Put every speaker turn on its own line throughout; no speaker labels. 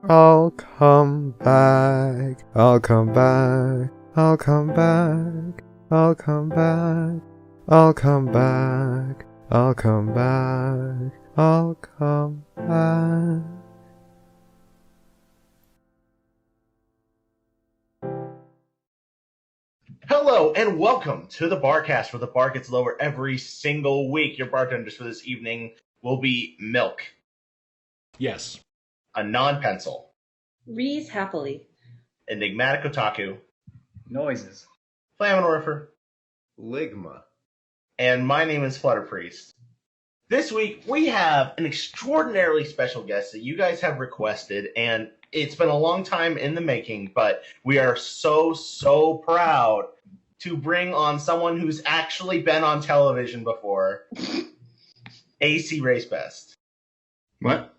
I'll come back. I'll come back. I'll come back. I'll come back. I'll come back. I'll come back. I'll come back.
Hello and welcome to the Barcast, where the bar gets lower every single week. Your bartenders for this evening will be Milk.
Yes.
A non-pencil.
Reese happily.
Enigmatic Otaku.
Noises.
Flaminorifer.
Ligma.
And my name is Flutterpriest. This week we have an extraordinarily special guest that you guys have requested, and it's been a long time in the making, but we are so proud to bring on someone who's actually been on television before. ACRacebest.
What?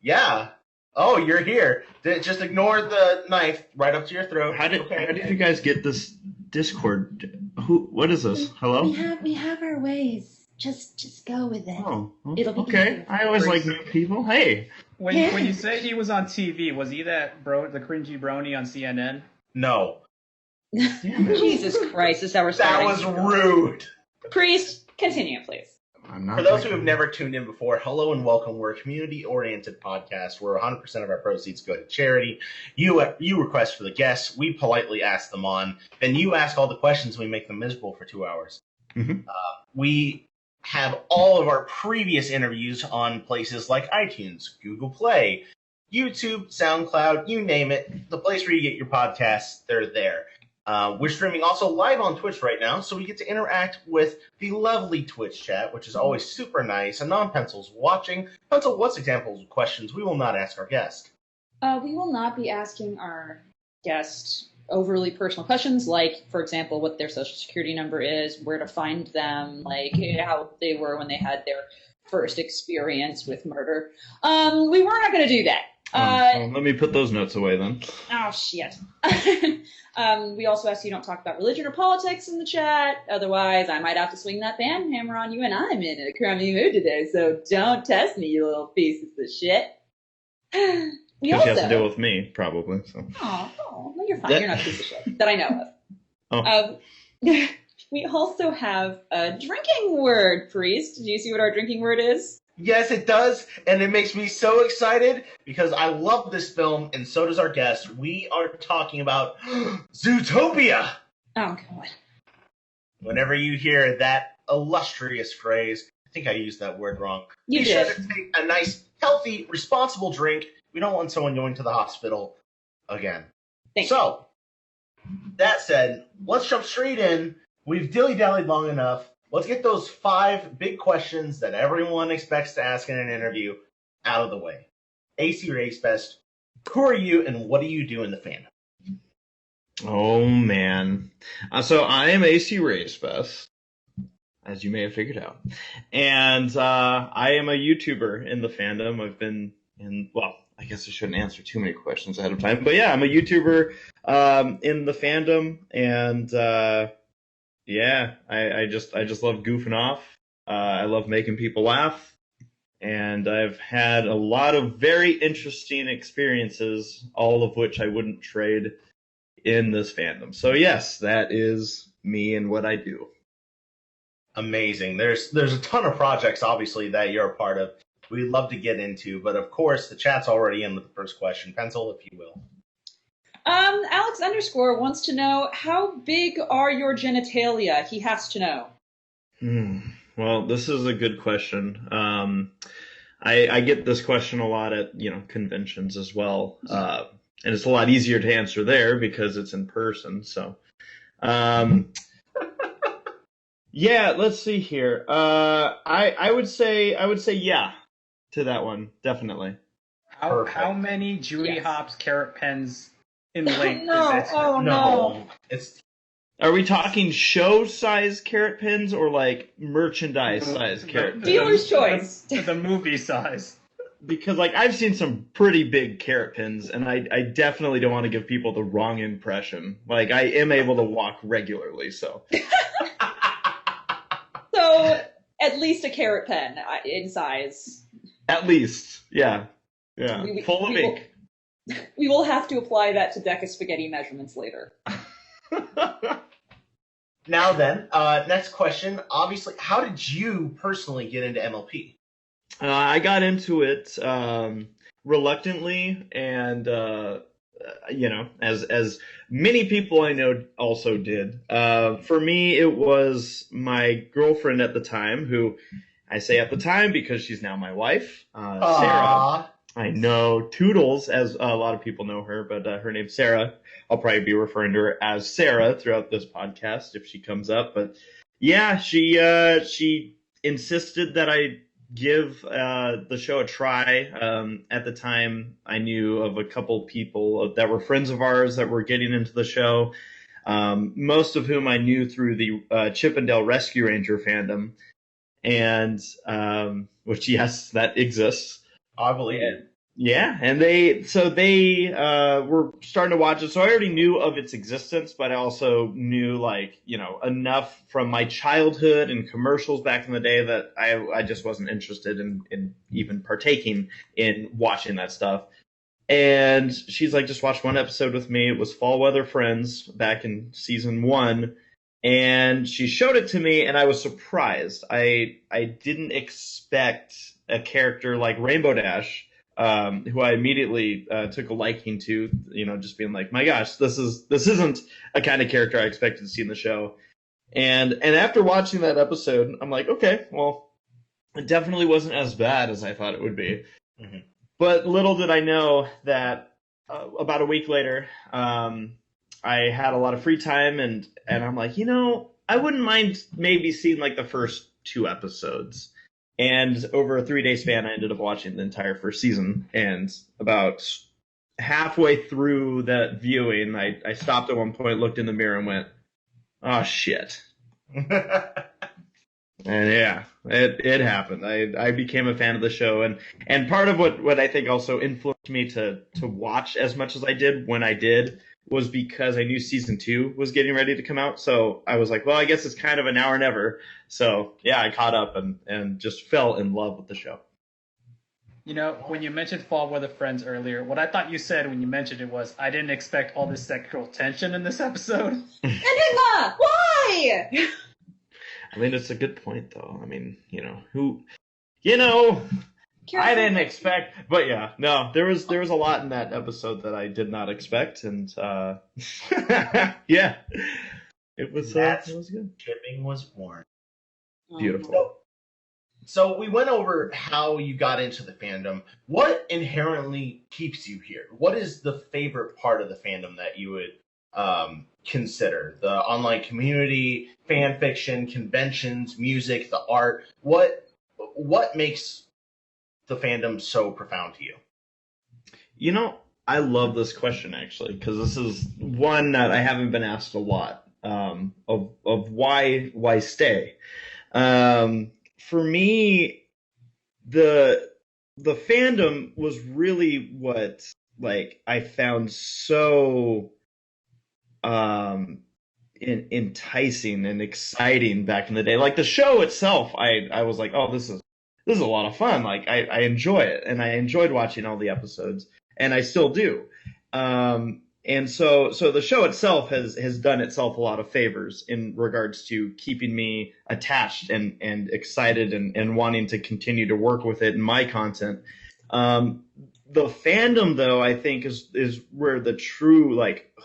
Yeah. Oh, you're here. Just ignore the knife right up to your throat.
How did you guys get this Discord? What is this? Hello?
We have our ways. Just go with it.
Oh,
It'll be
okay.
easier.
I always like new people. Hey.
When you say he was on TV, was he the cringy brony on CNN?
No.
Damn it.
Jesus Christ, this is how we're starting.
That was rude.
Priest, continue, please.
I'm not
For those
like-
who have never tuned in before, hello and welcome. We're a community-oriented podcast where 100% of our proceeds go to charity. You request for the guests. We politely ask them on. Then you ask all the questions. And we make them miserable for 2 hours.
Mhm.
We have all of our previous interviews on places like iTunes, Google Play, YouTube, SoundCloud, you name it. The place where you get your podcasts, they're there. We're streaming also live on Twitch right now, so we get to interact with the lovely Twitch chat, which is always super nice. And non-pencils watching. Pencil, what's examples of questions we will not ask our guest?
We will not be asking our guest overly personal questions, like, for example, what their social security number is, where to find them, like how they were when they had their first experience with murder. We were not going to do that.
well, let me put those notes away then.
Oh, shit. We also ask you don't talk about religion or politics in the chat. Otherwise, I might have to swing that band hammer on you, and I'm in a crummy mood today, so don't test me, you little pieces of shit. We
Because she has to
also...
deal with me, probably. So.
Oh, no, you're fine. You're not a piece of shit that I know of.
Oh.
We also have a drinking word, Priest. Do you see what our drinking word is?
Yes, it does, and it makes me so excited because I love this film, and so does our guest. We are talking about Zootopia.
Oh, God.
Whenever you hear that illustrious phrase, I think I used that word wrong.
You
Be
did.
sure to take a nice, healthy, responsible drink. We don't want someone going to the hospital again.
Thanks.
So, that said, let's jump straight in. We've dilly-dallied long enough. Let's get those 5 big questions that everyone expects to ask in an interview out of the way. ACRacebest, who are you and what do you do in the fandom?
Oh, man. So I am ACRacebest, as you may have figured out. And I am a YouTuber in the fandom. I've been in, well, I guess I shouldn't answer too many questions ahead of time. But yeah, I'm a YouTuber in the fandom. And yeah, I just love goofing off. I love making people laugh. And I've had a lot of very interesting experiences, all of which I wouldn't trade in this fandom. So yes, that is me and what I do.
Amazing. There's a ton of projects, obviously, that you're a part of. We'd love to get into, but of course, the chat's already in with the first question. Pencil, if you will.
Alex _ wants to know, how big are your genitalia? He has to know.
Well, this is a good question. I get this question a lot at conventions as well, and it's a lot easier to answer there because it's in person. So, yeah, let's see here. I would say yeah to that one, definitely.
How many Judy
Yes.
Hopps carrot pens in length
No,
is it?
oh no.
It's
Are we talking show size carrot pins or like merchandise size carrot pins?
Dealer's choice.
The movie size.
Because like I've seen some pretty big carrot pins, and I definitely don't want to give people the wrong impression. Like I am able to walk regularly, so.
So, at least a carrot pen in size.
At least, yeah.
We-
Full of
we will-
ink.
We will have to apply that to Deca spaghetti measurements later.
Now then, next question. Obviously, how did you personally get into MLP?
I got into it reluctantly, and as many people I know also did. For me, it was my girlfriend at the time, who I say at the time because she's now my wife, Sarah. I know Toodles, as a lot of people know her, but her name's Sarah. I'll probably be referring to her as Sarah throughout this podcast if she comes up. But yeah, she insisted that I give the show a try. At the time, I knew of a couple people that were friends of ours that were getting into the show, most of whom I knew through the Chippendale Rescue Ranger fandom, and which, yes, that exists.
I believe it.
Yeah, and they were starting to watch it, so I already knew of its existence, but I also knew, enough from my childhood and commercials back in the day that I just wasn't interested in even partaking in watching that stuff. And she's like, just watch one episode with me. It was Fall Weather Friends back in season 1. And she showed it to me, and I was surprised. I didn't expect a character like Rainbow Dash, who I immediately took a liking to, just being like, my gosh, this isn't a kind of character I expected to see in the show. And after watching that episode, I'm like, okay, well, it definitely wasn't as bad as I thought it would be. Mm-hmm. But little did I know that about a week later, I had a lot of free time, and I'm like, I wouldn't mind maybe seeing the first 2 episodes. And over a 3-day span, I ended up watching the entire first season. And about halfway through that viewing, I stopped at one point, looked in the mirror, and went, oh, shit. And yeah, it happened. I became a fan of the show. And part of what I think also influenced me to watch as much as I did when I did was because I knew season 2 was getting ready to come out. So I was like, well, I guess it's kind of an now or never. So yeah, I caught up and just fell in love with the show.
When you mentioned Fall Weather Friends earlier, what I thought you said when you mentioned it was, I didn't expect all this sexual tension in this episode.
Enigma! Why?
I mean, it's a good point, though. I mean, I didn't expect, but yeah, no, there was a lot in that episode that I did not expect, and yeah, it was good.
Shipping was born.
Beautiful.
So we went over how you got into the fandom. What inherently keeps you here? What is the favorite part of the fandom that you would consider? The online community, fan fiction, conventions, music, the art. What makes the fandom so profound to you?
I love this question, actually, because this is one that I haven't been asked a lot, of why stay. For me, the fandom was really what I found so enticing and exciting back in the day. Like the show itself, I was like, oh, this is a lot of fun. I enjoy it, and I enjoyed watching all the episodes, and I still do. And so the show itself has done itself a lot of favors in regards to keeping me attached and excited and wanting to continue to work with it in my content. The fandom, though, I think is where the true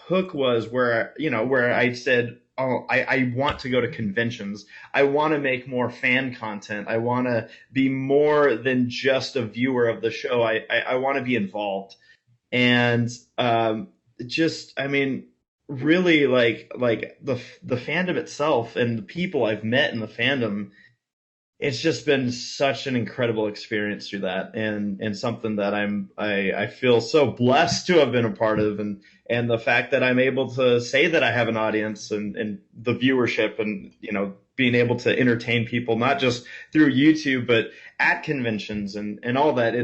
hook was, where I said, oh, I want to go to conventions. I want to make more fan content. I want to be more than just a viewer of the show. I want to be involved. And really the fandom itself and the people I've met in the fandom, it's just been such an incredible experience through that, and something that I feel so blessed to have been a part of, and the fact that I'm able to say that I have an audience and the viewership, and being able to entertain people not just through YouTube but at conventions and all that.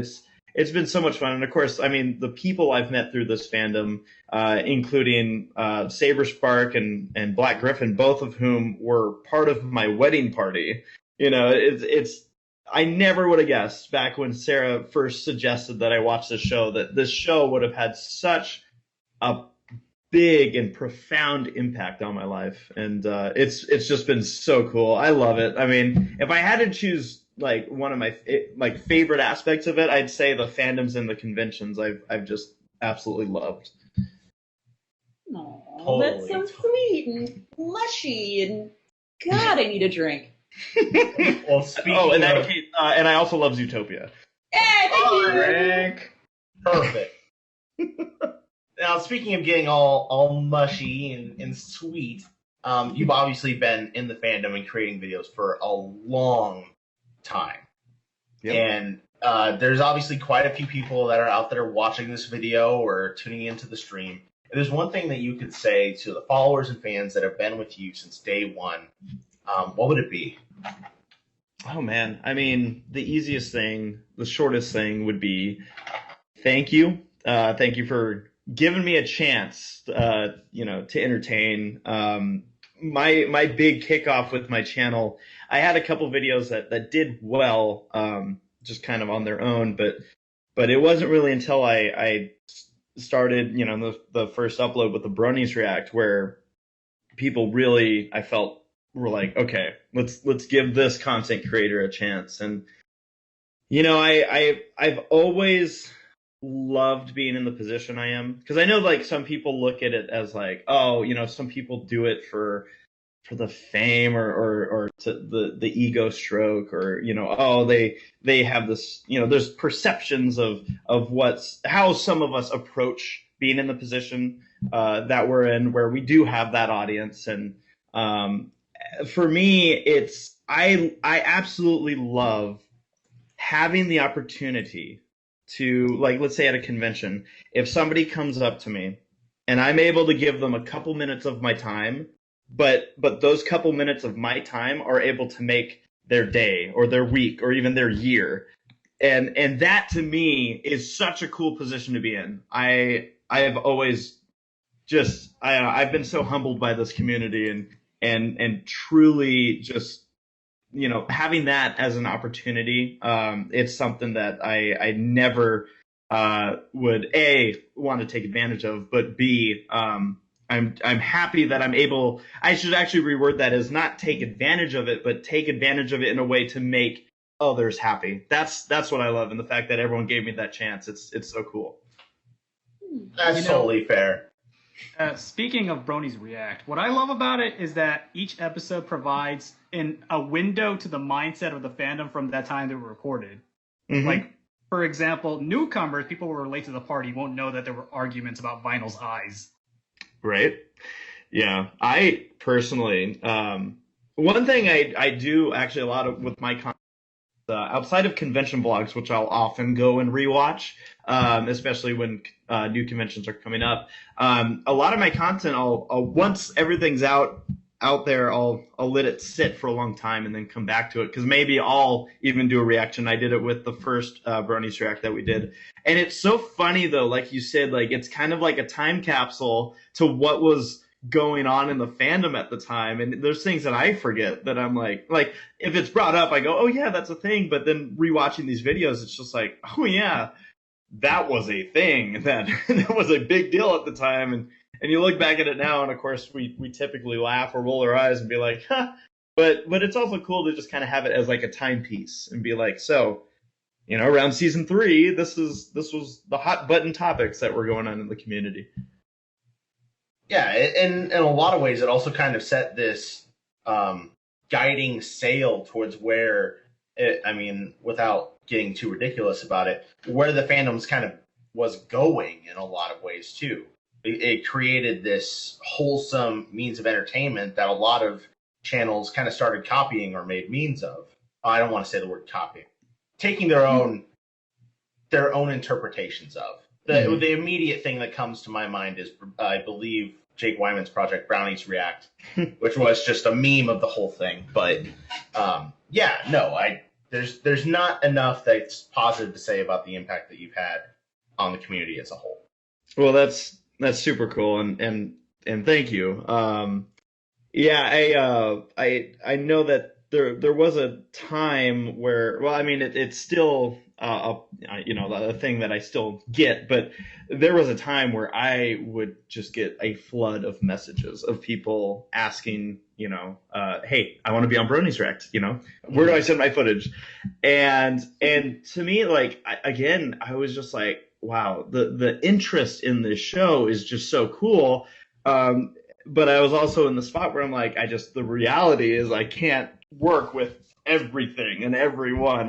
It's been so much fun. And of course, I mean, the people I've met through this fandom, including Saber Spark and Black Griffin, both of whom were part of my wedding party. It's I never would have guessed back when Sarah first suggested that I watch this show that this show would have had such a big and profound impact on my life, and it's just been so cool. I love it. I mean, if I had to choose like one of my like favorite aspects of it, I'd say the fandoms and the conventions. I've just absolutely loved.
Oh, that's so sweet and mushy, and God, I need a drink.
Well, speaking
Oh, in that
of,
case, and I also love Zootopia.
Hey, thank you.
Drink.
perfect. Now, speaking of getting all mushy and sweet, you've obviously been in the fandom and creating videos for a long time.
Yep.
And there's obviously quite a few people that are out there watching this video or tuning into the stream. If there's one thing that you could say to the followers and fans that have been with you since day one, what would it be?
Oh man, I mean, the easiest thing, the shortest thing would be thank you. Thank you for giving me a chance, to entertain. My big kickoff with my channel, I had a couple videos that did well, just kind of on their own, but it wasn't really until I started, the first upload with the Bronies React where people really, I felt, were like, okay, let's give this content creator a chance. And I've always loved being in the position I am, because I know like some people look at it as like, oh, some people do it for the fame or to the ego stroke, or oh, they have this, there's perceptions of how some of us approach being in the position that we're in, where we do have that audience. And for me, it's I absolutely love having the opportunity to, like, let's say at a convention, if somebody comes up to me and I'm able to give them a couple minutes of my time, but those couple minutes of my time are able to make their day or their week or even their year. And that to me is such a cool position to be in. I have always just, I've been so humbled by this community and truly just, having that as an opportunity, it's something that I never would want to take advantage of, but B, I'm happy that I'm able. I should actually reword that as not take advantage of it, but take advantage of it in a way to make others happy. That's what I love, and the fact that everyone gave me that chance. It's so cool.
That's totally fair.
Speaking of Bronies React, what I love about it is that each episode provides a window to the mindset of the fandom from that time they were recorded.
Mm-hmm.
Like, for example, newcomers, people who were late to the party, won't know that there were arguments about Vinyl's eyes.
Right. Yeah. I personally, one thing I do actually a lot of with my content, outside of convention blogs, which I'll often go and rewatch, especially when new conventions are coming up. A lot of my content, I'll once everything's out there, I'll let it sit for a long time and then come back to it, because maybe I'll even do a reaction. I did it with the first Bronies React that we did, and it's so funny though. Like you said, like it's kind of like a time capsule to what was going on in the fandom at the time, and there's things that I forget that I'm like if it's brought up, I go, oh yeah, that's a thing. But then rewatching these videos, it's just like, oh yeah, that was a thing, that was a big deal at the time. And you look back at it now, and of course we typically laugh or roll our eyes and be like, huh. But it's also cool to just kind of have it as like a timepiece and be like, so, around season 3, this was the hot button topics that were going on in the community.
Yeah, and in a lot of ways, it also kind of set this guiding sail towards where, without getting too ridiculous about it, where the fandom's kind of was going in a lot of ways, too. It created this wholesome means of entertainment that a lot of channels kind of started copying or made means of. I don't want to say the word copying. Taking their own interpretations of. The immediate thing that comes to my mind is, I believe, Jake Wyman's project, Brownies React, which was just a meme of the whole thing. But there's not enough that's positive to say about the impact that you've had on the community as a whole.
Well, that's super cool, and thank you. I know that there was a time where, well, I mean, it's still a thing that I still get, but there was a time where I would just get a flood of messages of people asking, hey, I want to be on Brony's React, where do I send my footage? And to me, like, I was just like, wow, the interest in this show is just so cool. But I was also in the spot where I'm like, the reality is I can't work with everything and everyone.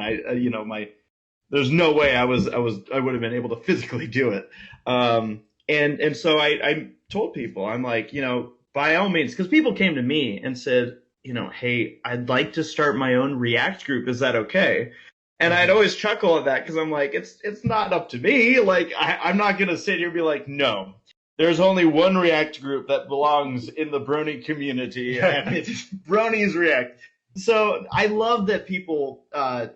There's no way I would have been able to physically do it. And so I told people, I'm like, by all means, because people came to me and said, hey, I'd like to start my own React group. Is that okay? And I'd always chuckle at that because I'm like, it's not up to me. Like, I'm not going to sit here and be like, no, there's only one React group that belongs in the Brony community, and it's Brony's React. So I love that people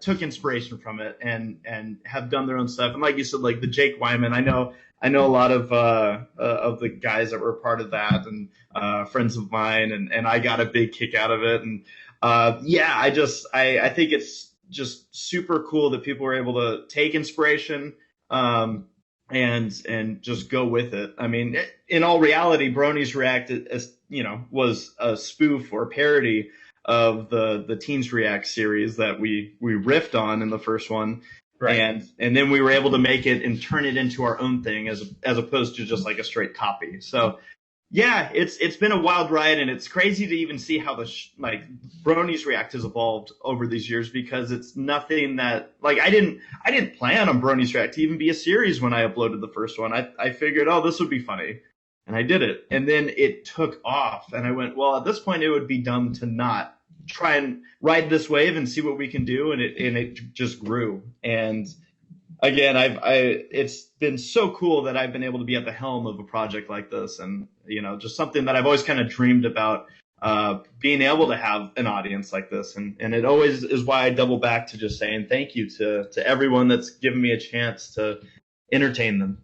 took inspiration from it and have done their own stuff. And like you said, like the Jake Wyman, I know a lot of the guys that were part of that and friends of mine, and I got a big kick out of it. And I think it's just super cool that people were able to take inspiration and just go with it. I mean, in all reality, Brony's React was a spoof or parody of the Teens React series that we riffed on in the first one. Right. And then we were able to make it and turn it into our own thing as opposed to just like a straight copy. So yeah, it's been a wild ride, and it's crazy to even see how Brony's React has evolved over these years, because it's nothing that, like, I didn't plan on Brony's React to even be a series when I uploaded the first one. I figured, oh, this would be funny, and I did it, and then it took off, and I went, well, at this point it would be dumb to not try and ride this wave and see what we can do, and it just grew. And again, it's been so cool that I've been able to be at the helm of a project like this, and just something that I've always kind of dreamed about, being able to have an audience like this, and it always is why I double back to just saying thank you to everyone that's given me a chance to entertain them.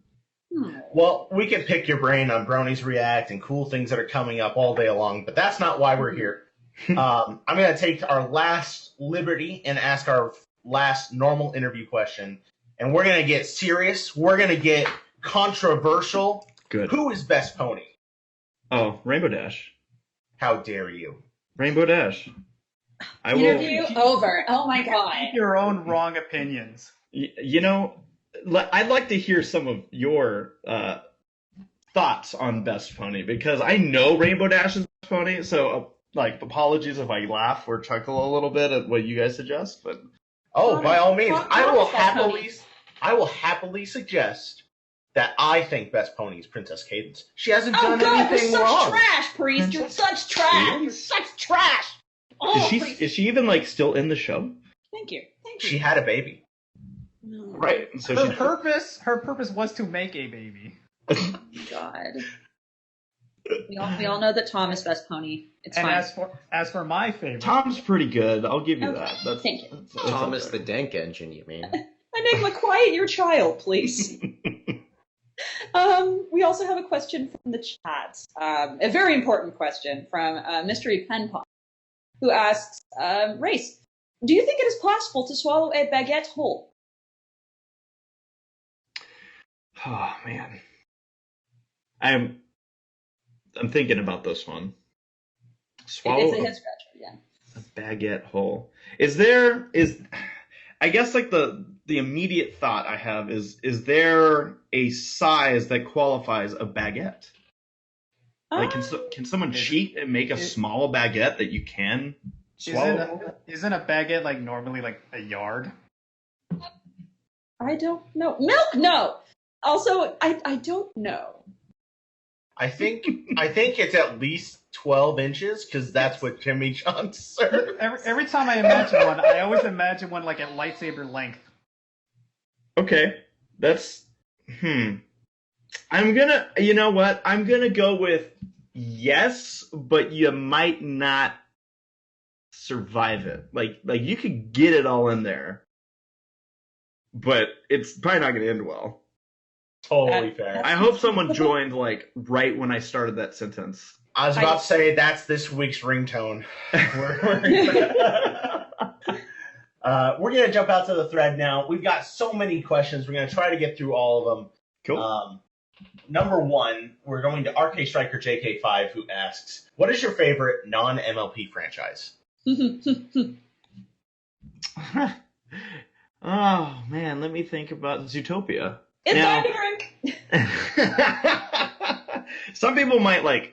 Well, we can pick your brain on Brony's React and cool things that are coming up all day long, but that's not why we're here. I'm going to take our last liberty and ask our last normal interview question. And we're going to get serious. We're going to get controversial.
Good.
Who is best pony?
Oh, Rainbow Dash.
How dare you?
Rainbow Dash.
Interview over. Oh my god.
Keep your own wrong opinions.
I'd like to hear some of your thoughts on best pony, because I know Rainbow Dash is best pony. So, apologies if I laugh or chuckle a little bit at what you guys suggest, but.
Oh, by all means, I will happily suggest that I think best pony is Princess Cadence. She hasn't done anything
you're
wrong.
Such trash, Priest. You're such trash. You're such trash.
Oh, is she even still in the show?
Thank you.
She had a baby.
No.
Right. So
her purpose was to make a baby.
God. We all know that Tom is best pony. It's
and
fine.
As for my favorite,
Tom's pretty good. I'll give you
Okay.
that.
Thank you.
Thomas the Dank Engine, you mean?
Enigma, quiet your child, please. We also have a question from the chat. A very important question from Mystery Pen Pop, who asks, Race, do you think it is possible to swallow a baguette whole?
Oh, man. I'm thinking about this one. Swallow
It's a head scratcher, yeah.
a baguette whole. I guess the immediate thought I have is there a size that qualifies a baguette? Can someone cheat and make a small baguette that you can swallow?
Isn't a baguette normally a yard?
I don't know. Milk, no. Also, I don't know.
I think it's at least 12 inches, because that's what Jimmy John served.
Every time I imagine one, I always imagine one at lightsaber length.
Okay, that's I'm gonna go with yes, but you might not survive it. Like you could get it all in there, but it's probably not gonna end well.
Totally fair.
I hope someone joined right when I started that sentence.
I was about to say that's this week's ringtone. We're going to jump out to the thread now. We've got so many questions. We're going to try to get through all of them.
Cool.
Number one, we're going to RK Striker JK5, who asks, what is your favorite non-MLP franchise?
Oh, man, let me think about Zootopia.
It's
Now-
time to drink.
Some people might like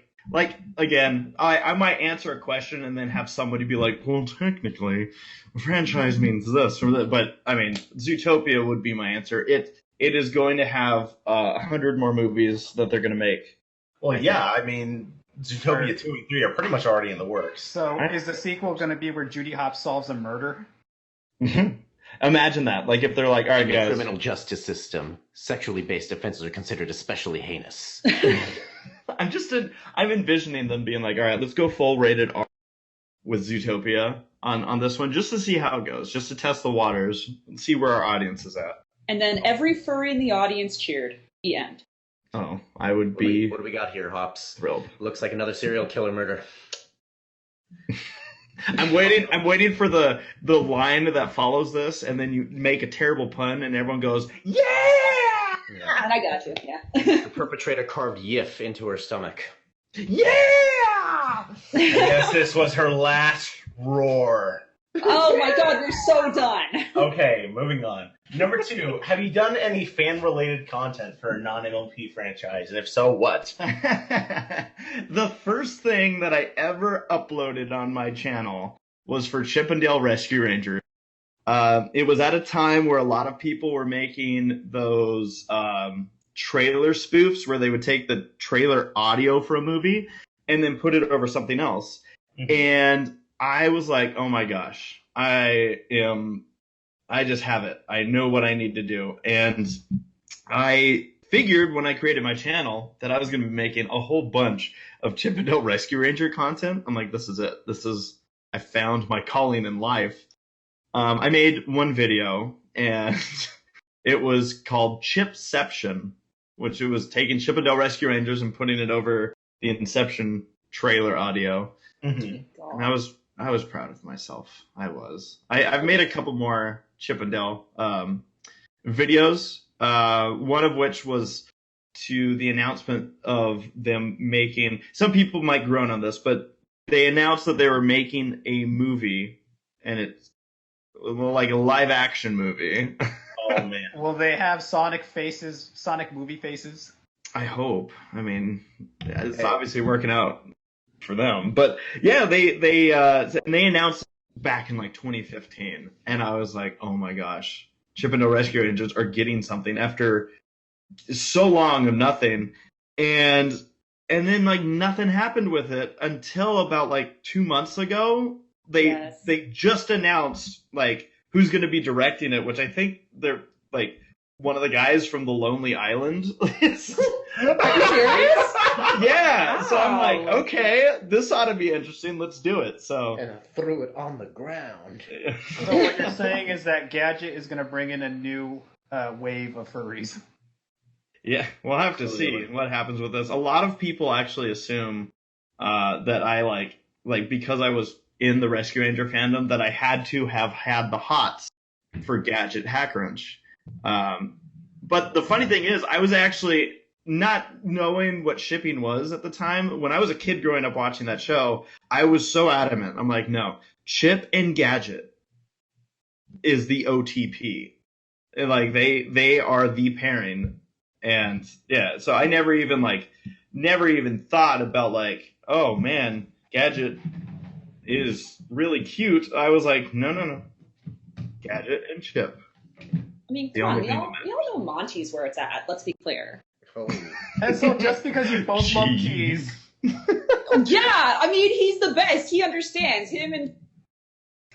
again, I might answer a question and then have somebody be like, well, technically, a franchise means this or that. But, I mean, Zootopia would be my answer. It is going to have 100 more movies that they're going to make.
Well, yeah, I mean, Zootopia 2 and 3 are pretty much already in the works.
So is the sequel going to be where Judy Hopps solves a murder?
Imagine that. Like, if they're like, all right,
In the
guys.
criminal justice system, sexually based offenses are considered especially heinous.
I'm envisioning them being like, all right, let's go full rated R with Zootopia on this one, just to see how it goes, just to test the waters and see where our audience is at.
And then every furry in the audience cheered. The end.
Oh, I would be
What do we got here, Hops?
thrilled.
Looks like another serial killer murder.
I'm waiting for the line that follows this, and then you make a terrible pun, and everyone goes, yeah!
Yeah.
And I got you, yeah.
The perpetrator carved Yif into her stomach.
Yeah!
I guess this was her last roar.
Oh my god, we're so done.
Okay, moving on. Number two, have you done any fan-related content for a non-MLP franchise? And if so, what?
The first thing that I ever uploaded on my channel was for Chip and Dale Rescue Rangers. It was at a time where a lot of people were making those trailer spoofs where they would take the trailer audio for a movie and then put it over something else.
Mhm.
And I was like, oh my gosh, I just have it. I know what I need to do. And I figured when I created my channel that I was going to be making a whole bunch of Chip and Dale Rescue Ranger content. I'm like, this is it. I found my calling in life. I made one video, and it was called Chipception, which it was taking Chip and Dale Rescue Rangers and putting it over the Inception trailer audio.
Mhm.
And I was proud of myself. I was. I've made a couple more Chip and Dale videos, one of which was to the announcement of them making, some people might groan on this, but they announced that they were making a movie, and it's like a live action movie.
Oh, man.
Will they have Sonic movie faces?
I hope. I mean, it's obviously working out for them. But yeah, they announced back in like 2015, and I was like, oh my gosh, Chip and Dale Rescue Rangers are getting something after so long of nothing, and then like nothing happened with it until about like 2 months ago. They just announced like who's going to be directing it, which I think they're like one of the guys from The Lonely Island.
Are you serious?
Yeah,
Wow.
so I'm like, okay, this ought to be interesting. Let's do it. So,
And I threw it on the ground.
So what you're saying is that Gadget is going to bring in a new wave of furries.
yeah, we'll have to see what happens with this. A lot of people actually assume that I like because I was in the Rescue Ranger fandom that I had to have had the hots for Gadget Hackwrench. But the funny thing is, I was actually not knowing what shipping was at the time. When I was a kid growing up watching that show, I was so adamant. I'm like, no, Chip and Gadget is the OTP. And, like, they are the pairing. And yeah, so I never even thought about like, oh man, Gadget is really cute. I was like, no. Gadget and Chip.
I mean,
The
come on,
only
we
thing
all know Monty's where it's at. Let's be clear.
Oh.
And so just because you both love
Jeez.
cheese,
Yeah, I mean, he's the best. He understands. Him and...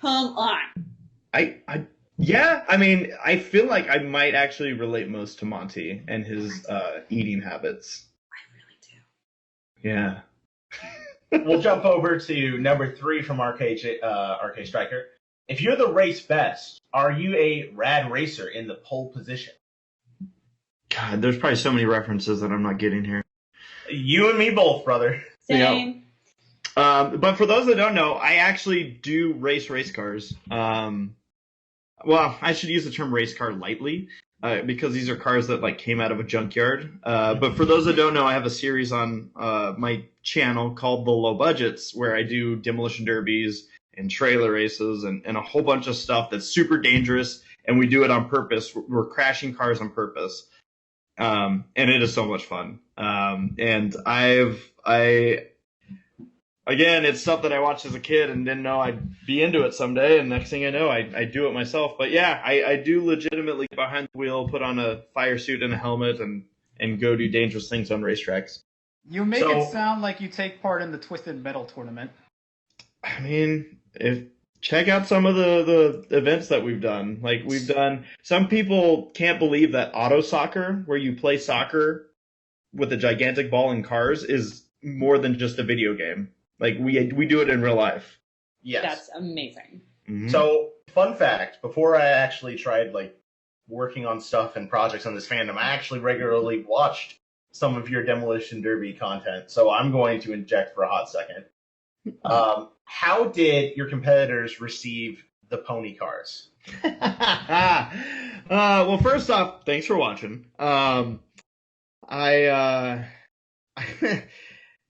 Come on.
Yeah, I mean, I feel like I might actually relate most to Monty and his eating habits.
I really do.
Yeah.
We'll jump over to number three from RK Striker. If you're the race best, are you a rad racer in the pole position?
God, there's probably so many references that I'm not getting here.
You and me both, brother.
Same.
But for those that don't know, I actually do race cars. Well, I should use the term race car lightly, because these are cars that like came out of a junkyard. But for those that don't know, I have a series on my channel called The Low Budgets, where I do demolition derbies and trailer races and a whole bunch of stuff that's super dangerous, and we do it on purpose. We're crashing cars on purpose. And it is so much fun. And again, it's stuff that I watched as a kid and didn't know I'd be into it someday. And next thing I know, I do it myself. But yeah, I do legitimately get behind the wheel, put on a fire suit and a helmet, and go do dangerous things on racetracks.
You make it sound like you take part in the Twisted Metal tournament.
I mean, check out some of the events that we've done. Like we've done, some people can't believe that auto soccer, where you play soccer with a gigantic ball in cars, is more than just a video game. Like we do it in real life.
Yes.
That's amazing.
Mm-hmm.
So, fun fact, before I actually tried like working on stuff and projects on this fandom, I actually regularly watched some of your Demolition Derby content. So I'm going to inject for a hot second. How did your competitors receive the pony cars?
Well, first off, thanks for watching.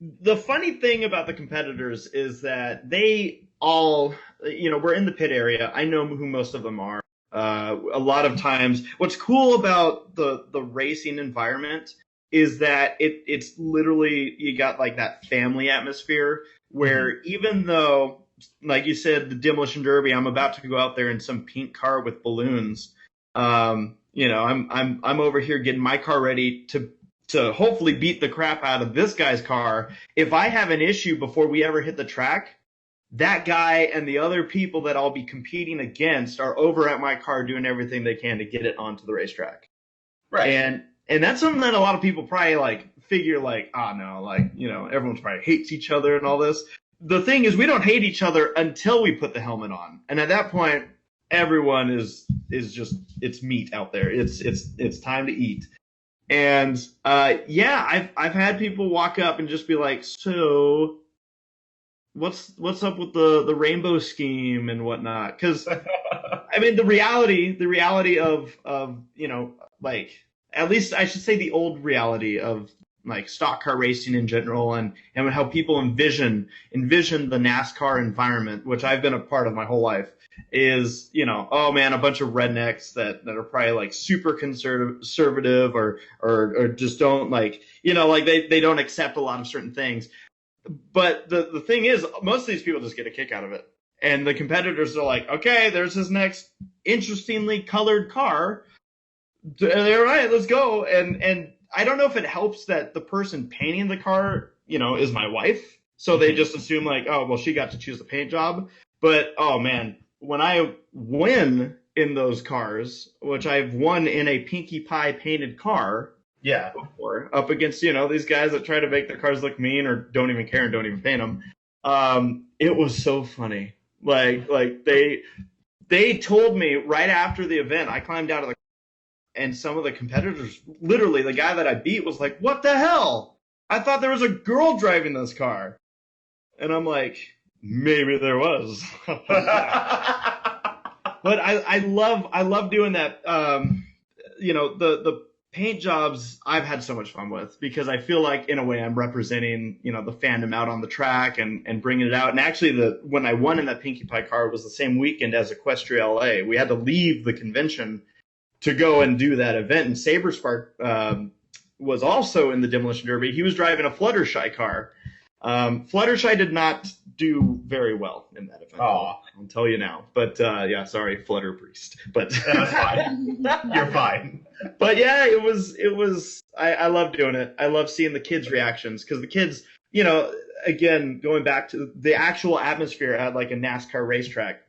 The funny thing about the competitors is that they all, we're in the pit area. I know who most of them are. A lot of times, what's cool about the racing environment is that it's literally, you got like that family atmosphere where even though, like you said, the Demolition Derby, I'm about to go out there in some pink car with balloons. I'm over here getting my car ready to hopefully beat the crap out of this guy's car. If I have an issue before we ever hit the track, that guy and the other people that I'll be competing against are over at my car doing everything they can to get it onto the racetrack.
Right.
And that's something that a lot of people probably like figure like, no, like, everyone's probably hates each other and all this. The thing is, we don't hate each other until we put the helmet on. And at that point, everyone is just, it's meat out there. It's time to eat. And I've had people walk up and just be like, so what's up with the rainbow scheme and whatnot? Because I mean, the reality of like, at least I should say the old reality of like stock car racing in general, and how people envision the NASCAR environment, which I've been a part of my whole life, is, oh man, a bunch of rednecks that are probably like super conservative or just don't like, like they don't accept a lot of certain things. But the thing is, most of these people just get a kick out of it. And the competitors are like, okay, there's this next interestingly colored car. All right, let's go. And I don't know if it helps that the person painting the car, is my wife. So they just assume like, oh, well, she got to choose the paint job. But, oh man, when I win in those cars, which I've won in a Pinkie Pie painted car, before, up against, these guys that try to make their cars look mean or don't even care and don't even paint them. It was so funny. Like they told me right after the event, I climbed out of the car, and some of the competitors, literally the guy that I beat was like, what the hell? I thought there was a girl driving this car. And I'm like, maybe there was. But I love doing that. The paint jobs I've had so much fun with, because I feel like in a way I'm representing, the fandom out on the track and bringing it out. And actually when I won in that Pinkie Pie car was the same weekend as Equestria LA. We had to leave the convention to go and do that event. And Saberspark was also in the Demolition Derby. He was driving a Fluttershy car. Fluttershy did not do very well in that event. I'll tell you now. But sorry, Flutter Priest. But
that's fine. You're fine.
But yeah, it was. I love doing it. I love seeing the kids' reactions, because the kids, again, going back to the actual atmosphere at like a NASCAR racetrack,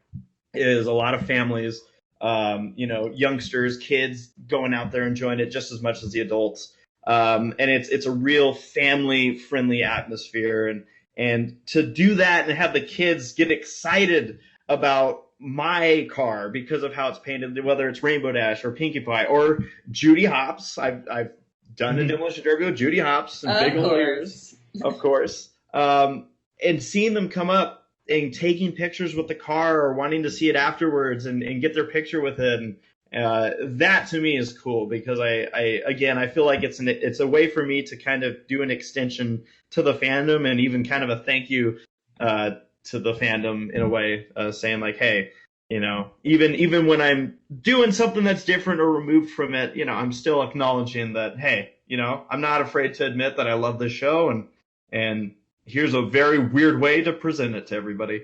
is a lot of families, youngsters, kids going out there enjoying it just as much as the adults. And it's a real family friendly atmosphere, and to do that and have the kids get excited about my car because of how it's painted, whether it's Rainbow Dash or Pinkie Pie or Judy Hopps. I've done a Demolition Derby with Judy Hopps and Big Ears, of course. And seeing them come up and taking pictures with the car or wanting to see it afterwards and get their picture with it. And, that to me is cool because I feel like it's a way for me to kind of do an extension to the fandom and even kind of a thank you, to the fandom in a way, saying like, hey, even when I'm doing something that's different or removed from it, I'm still acknowledging that, hey, I'm not afraid to admit that I love this show and here's a very weird way to present it to everybody.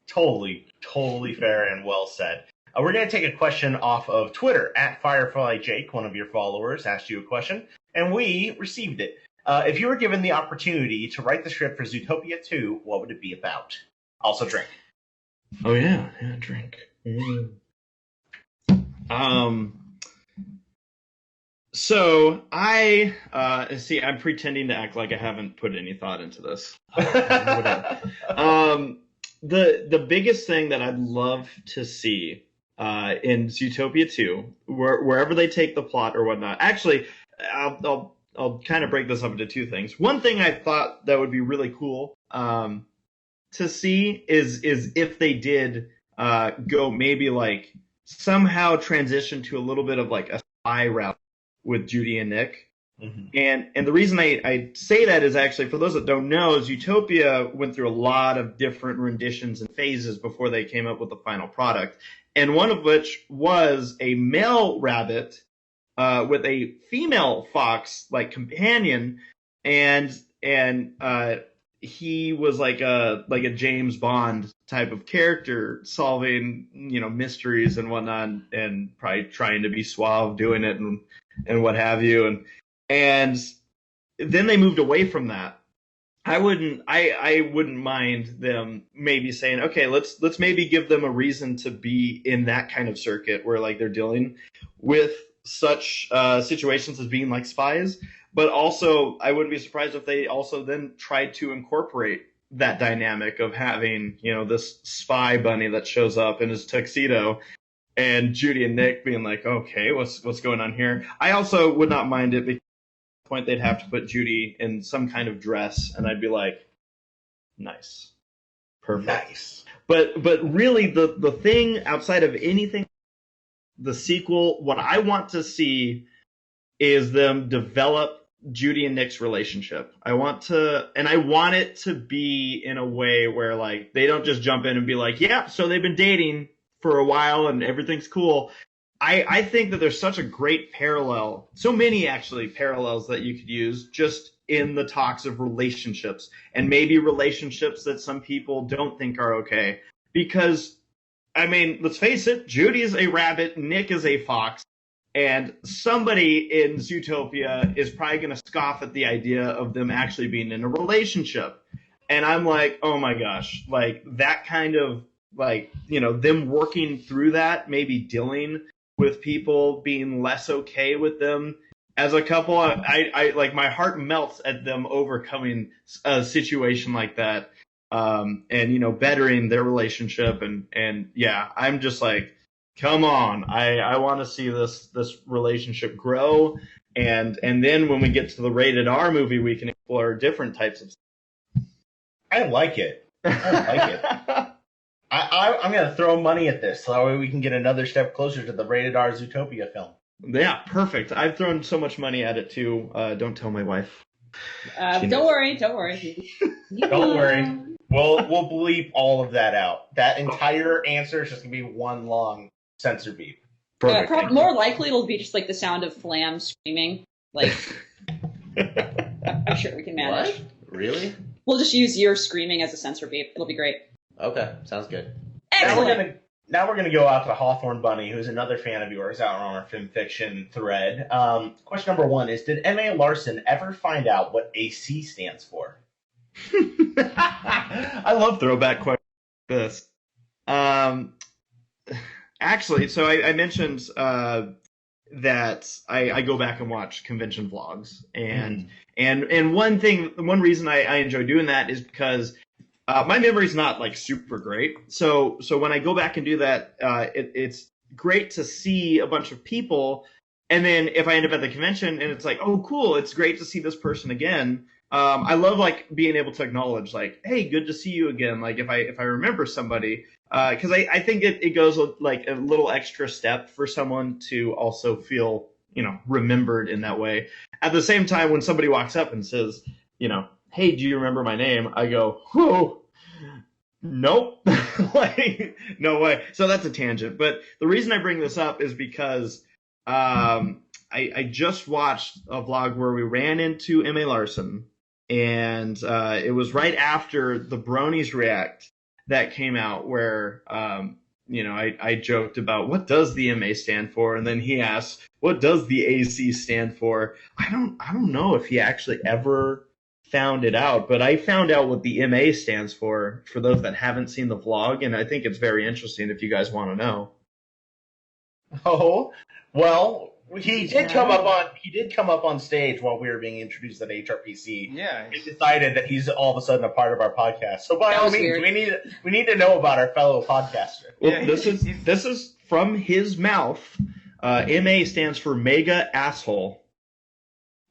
Totally fair and well said. We're going to take a question off of Twitter. @Firefly Jake, one of your followers, asked you a question, and we received it. If you were given the opportunity to write the script for Zootopia 2, what would it be about? Also drink.
Oh, yeah, drink. So I see. I'm pretending to act like I haven't put any thought into this. The biggest thing that I'd love to see in Zootopia 2, wherever they take the plot or whatnot. Actually, I'll kind of break this up into two things. One thing I thought that would be really cool to see is if they did go maybe like somehow transition to a little bit of like a spy route with Judy and Nick. Mm-hmm. And the reason I say that is actually, for those that don't know, Zootopia went through a lot of different renditions and phases before they came up with the final product. And one of which was a male rabbit with a female fox like companion, and he was like a James Bond type of character, solving mysteries and whatnot, and probably trying to be suave doing it and what have you, and then they moved away from that. I wouldn't mind them maybe saying, okay, let's maybe give them a reason to be in that kind of circuit where like they're dealing with such situations as being like spies. But also, I wouldn't be surprised if they also then tried to incorporate that dynamic of having, this spy bunny that shows up in his tuxedo and Judy and Nick being like, okay, what's going on here? I also would not mind it because at the point they'd have to put Judy in some kind of dress, and I'd be like, nice. Perfect.
Nice.
But really, the thing outside of anything, the sequel, what I want to see is them develop Judy and Nick's relationship. I want it to be in a way where like they don't just jump in and be like, yeah, so they've been dating for a while and everything's cool. I think that there's such a great parallel, so many actually parallels that you could use just in the talks of relationships, and maybe relationships that some people don't think are okay. Because, I mean, let's face it, Judy is a rabbit, Nick is a fox, and somebody in Zootopia is probably going to scoff at the idea of them actually being in a relationship. And I'm like, oh my gosh, like that kind of like, them working through that, maybe dealing with people being less okay with them as a couple. I like, my heart melts at them overcoming a situation like that, and bettering their relationship, and yeah, I'm just like, come on, I want to see this relationship grow, and then when we get to the rated R movie, we can explore different types of stuff.
I like it. I'm going to throw money at this so that way we can get another step closer to the rated R Zootopia film.
Yeah, perfect. I've thrown so much money at it too. Don't tell my wife.
Don't worry.
Don't worry. We'll bleep all of that out. That entire answer is just going to be one long censor beep.
More likely it'll be just like the sound of Flam screaming. Like, I'm sure we can manage.
What? Really?
We'll just use your screaming as a censor beep. It'll be great.
Okay, sounds good.
Excellent.
Now we're gonna go out to Hawthorne Bunny, who's another fan of yours, out on our Film Fiction thread. Question number 1 is: did M.A. Larson ever find out what AC stands for?
I love throwback questions like this. Actually, so I mentioned that I go back and watch convention vlogs, and one reason I enjoy doing that is because my memory's not like super great. So when I go back and do that, it's great to see a bunch of people, and then if I end up at the convention and it's like, oh cool, it's great to see this person again. I love like being able to acknowledge like, hey, good to see you again. Like if I remember somebody, because I think it goes like a little extra step for someone to also feel, remembered in that way. At the same time, when somebody walks up and says, hey, do you remember my name? I go, whoa. Nope. Like, no way. So that's a tangent. But the reason I bring this up is because I just watched a vlog where we ran into M.A. Larson, and it was right after the Bronies React that came out where, I joked about what does the MA stand for, and then he asked, what does the AC stand for? I don't know if he actually ever found it out, but I found out what the MA stands for those that haven't seen the vlog, and I think it's very interesting if you guys want to know.
Oh, well, he did come up on stage while we were being introduced at HRPC.
Yeah.
He decided that he's all of a sudden a part of our podcast. So by
That
all
was
means,
weird.
we need to know about our fellow podcaster.
Well,
Yeah,
this is from his mouth. MA stands for mega asshole.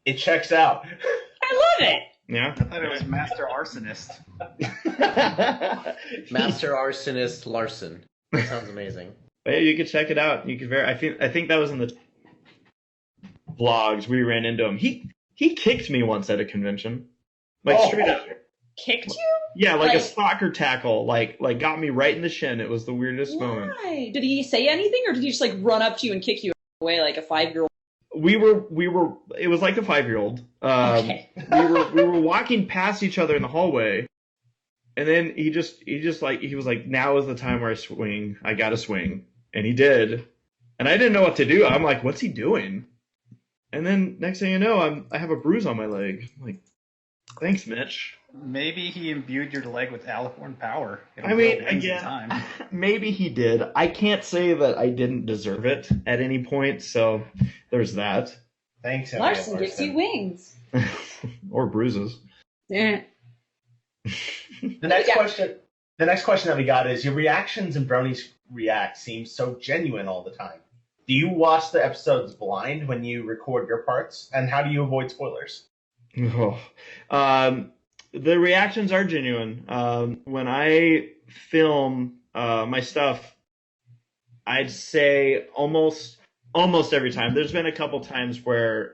It checks out.
I love it.
Yeah.
I thought it was Master Arsonist.
Master Arsonist Larson. That sounds amazing.
Hey, you can check it out. You can I think that was in the vlogs. We ran into him. He kicked me once at a convention, like straight up.
Kicked you?
Yeah, like a
Like-
soccer tackle, like got me right in the shin. It was the weirdest moment.
Why? Did he say anything, or did he just like run up to you and kick you away like a 5-year-old?
We were. It was like a 5-year-old.
Okay.
we were walking past each other in the hallway, and then he was like, now is the time where I swing. I gotta swing, and he did, and I didn't know what to do. I'm like, what's he doing? And then next thing you know, I have a bruise on my leg. I'm like, thanks, Mitch.
Maybe he imbued your leg with Alicorn power. It'll
I mean,
grow wings in
again,
time.
maybe he did. I can't say that I didn't deserve it at any point, so there's that.
Thanks, M.A.
Larson gives you wings.
Or bruises.
Yeah.
The next question that we got is, your reactions in Bronies React seem so genuine all the time. Do you watch the episodes blind when you record your parts, and how do you avoid spoilers?
Oh. The reactions are genuine. When I film my stuff, I'd say almost every time. There's been a couple times where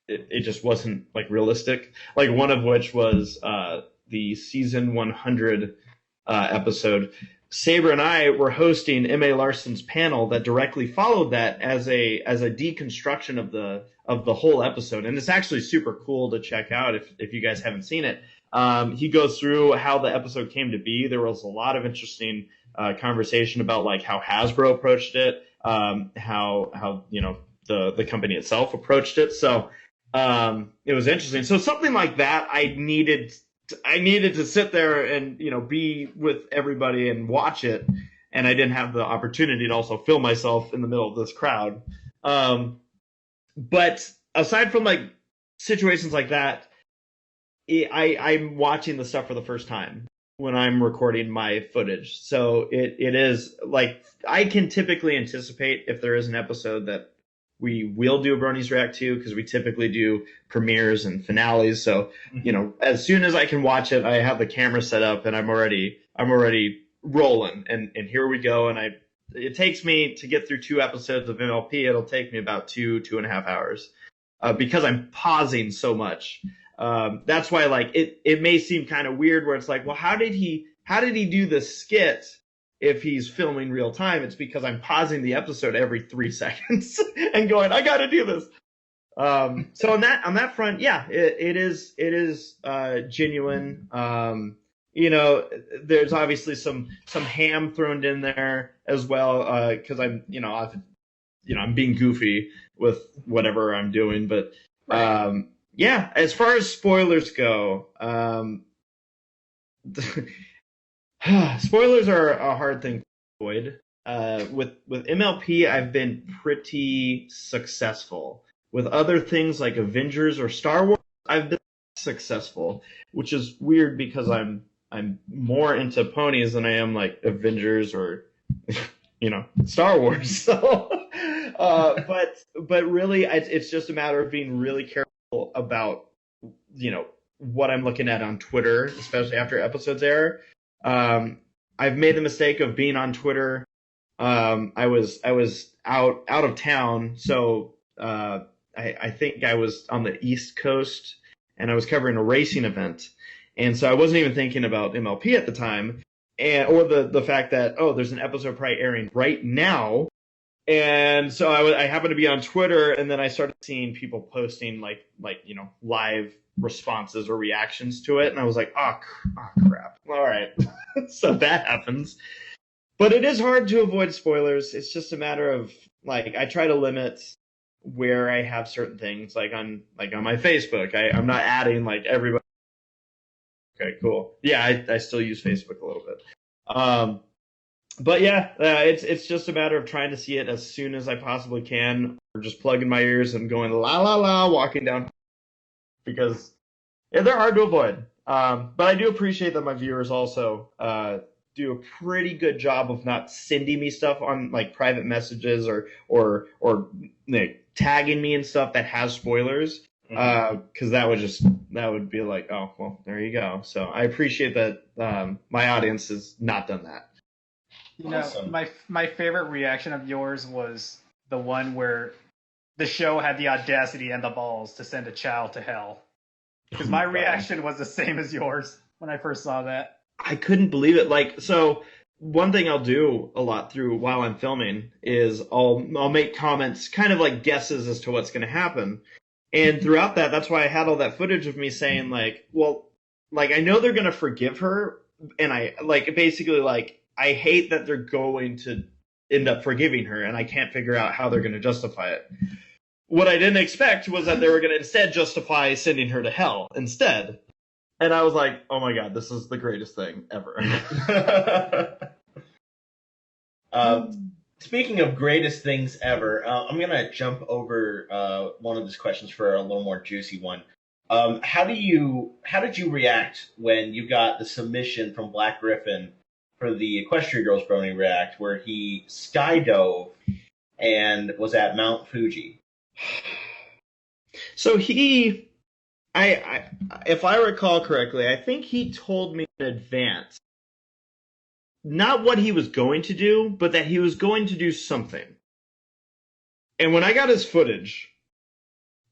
it just wasn't like realistic. Like one of which was the season 100 episode. Saber and I were hosting M.A. Larson's panel that directly followed that as a deconstruction of the whole episode, and it's actually super cool to check out if you guys haven't seen it. He goes through how the episode came to be. There was a lot of interesting conversation about like how Hasbro approached it, how the company itself approached it. So it was interesting. So something like that, I needed to sit there and be with everybody and watch it, and I didn't have the opportunity to also film myself in the middle of this crowd. But aside from like situations like that, I'm watching the stuff for the first time when I'm recording my footage. So it is like, I can typically anticipate if there is an episode that we will do a Bronies React to, because we typically do premieres and finales. So, as soon as I can watch it, I have the camera set up and I'm already rolling, and here we go. And it takes me to get through 2 episodes of MLP. It'll take me about 2.5 hours, because I'm pausing so much. That's why like it may seem kind of weird where it's like, well, how did he do the skit if he's filming real time? It's because I'm pausing the episode every 3 seconds and going, I got to do this. So on that front, yeah, it is genuine. There's obviously some ham thrown in there as well, because I'm being goofy with whatever I'm doing, but yeah, as far as spoilers go, spoilers are a hard thing to avoid. With MLP, I've been pretty successful. With other things like Avengers or Star Wars, I've been successful, which is weird because I'm more into ponies than I am like Avengers or Star Wars. So, but really, it's just a matter of being really careful about what I'm looking at on Twitter, especially after episodes air. I've made the mistake of being on Twitter. I was out of town, so I think I was on the East Coast, and I was covering a racing event, and so I wasn't even thinking about MLP at the time, or the fact that there's an episode probably airing right now. And so I happened to be on Twitter, and then I started seeing people posting like live responses or reactions to it, and I was like, oh crap. All right. So that happens. But it is hard to avoid spoilers. It's just a matter of I try to limit where I have certain things, like on my Facebook. I'm not adding everybody. Okay, cool. Yeah, I still use Facebook a little bit. But yeah, it's just a matter of trying to see it as soon as I possibly can, or just plugging my ears and going la la la, walking down, because they're hard to avoid. But I do appreciate that my viewers also do a pretty good job of not sending me stuff on private messages or tagging me and stuff that has spoilers, because that would be like, oh well, there you go. So I appreciate that my audience has not done that.
Awesome. My favorite reaction of yours was the one where the show had the audacity and the balls to send a child to hell. Because my reaction was the same as yours when I first saw that.
I couldn't believe it. So one thing I'll do a lot while I'm filming is I'll make comments, kind of like guesses as to what's going to happen. And throughout that's why I had all that footage of me saying I know they're going to forgive her, and I I hate that they're going to end up forgiving her, and I can't figure out how they're going to justify it. What I didn't expect was that they were going to instead justify sending her to hell instead. And I was like, oh my god, this is the greatest thing ever.
Speaking of greatest things ever, I'm going to jump over one of these questions for a little more juicy one. How did you react when you got the submission from Black Griffin for the Equestria Girls Brony React, where he skydove and was at Mount Fuji?
So if I recall correctly, I think he told me in advance, not what he was going to do, but that he was going to do something. And when I got his footage,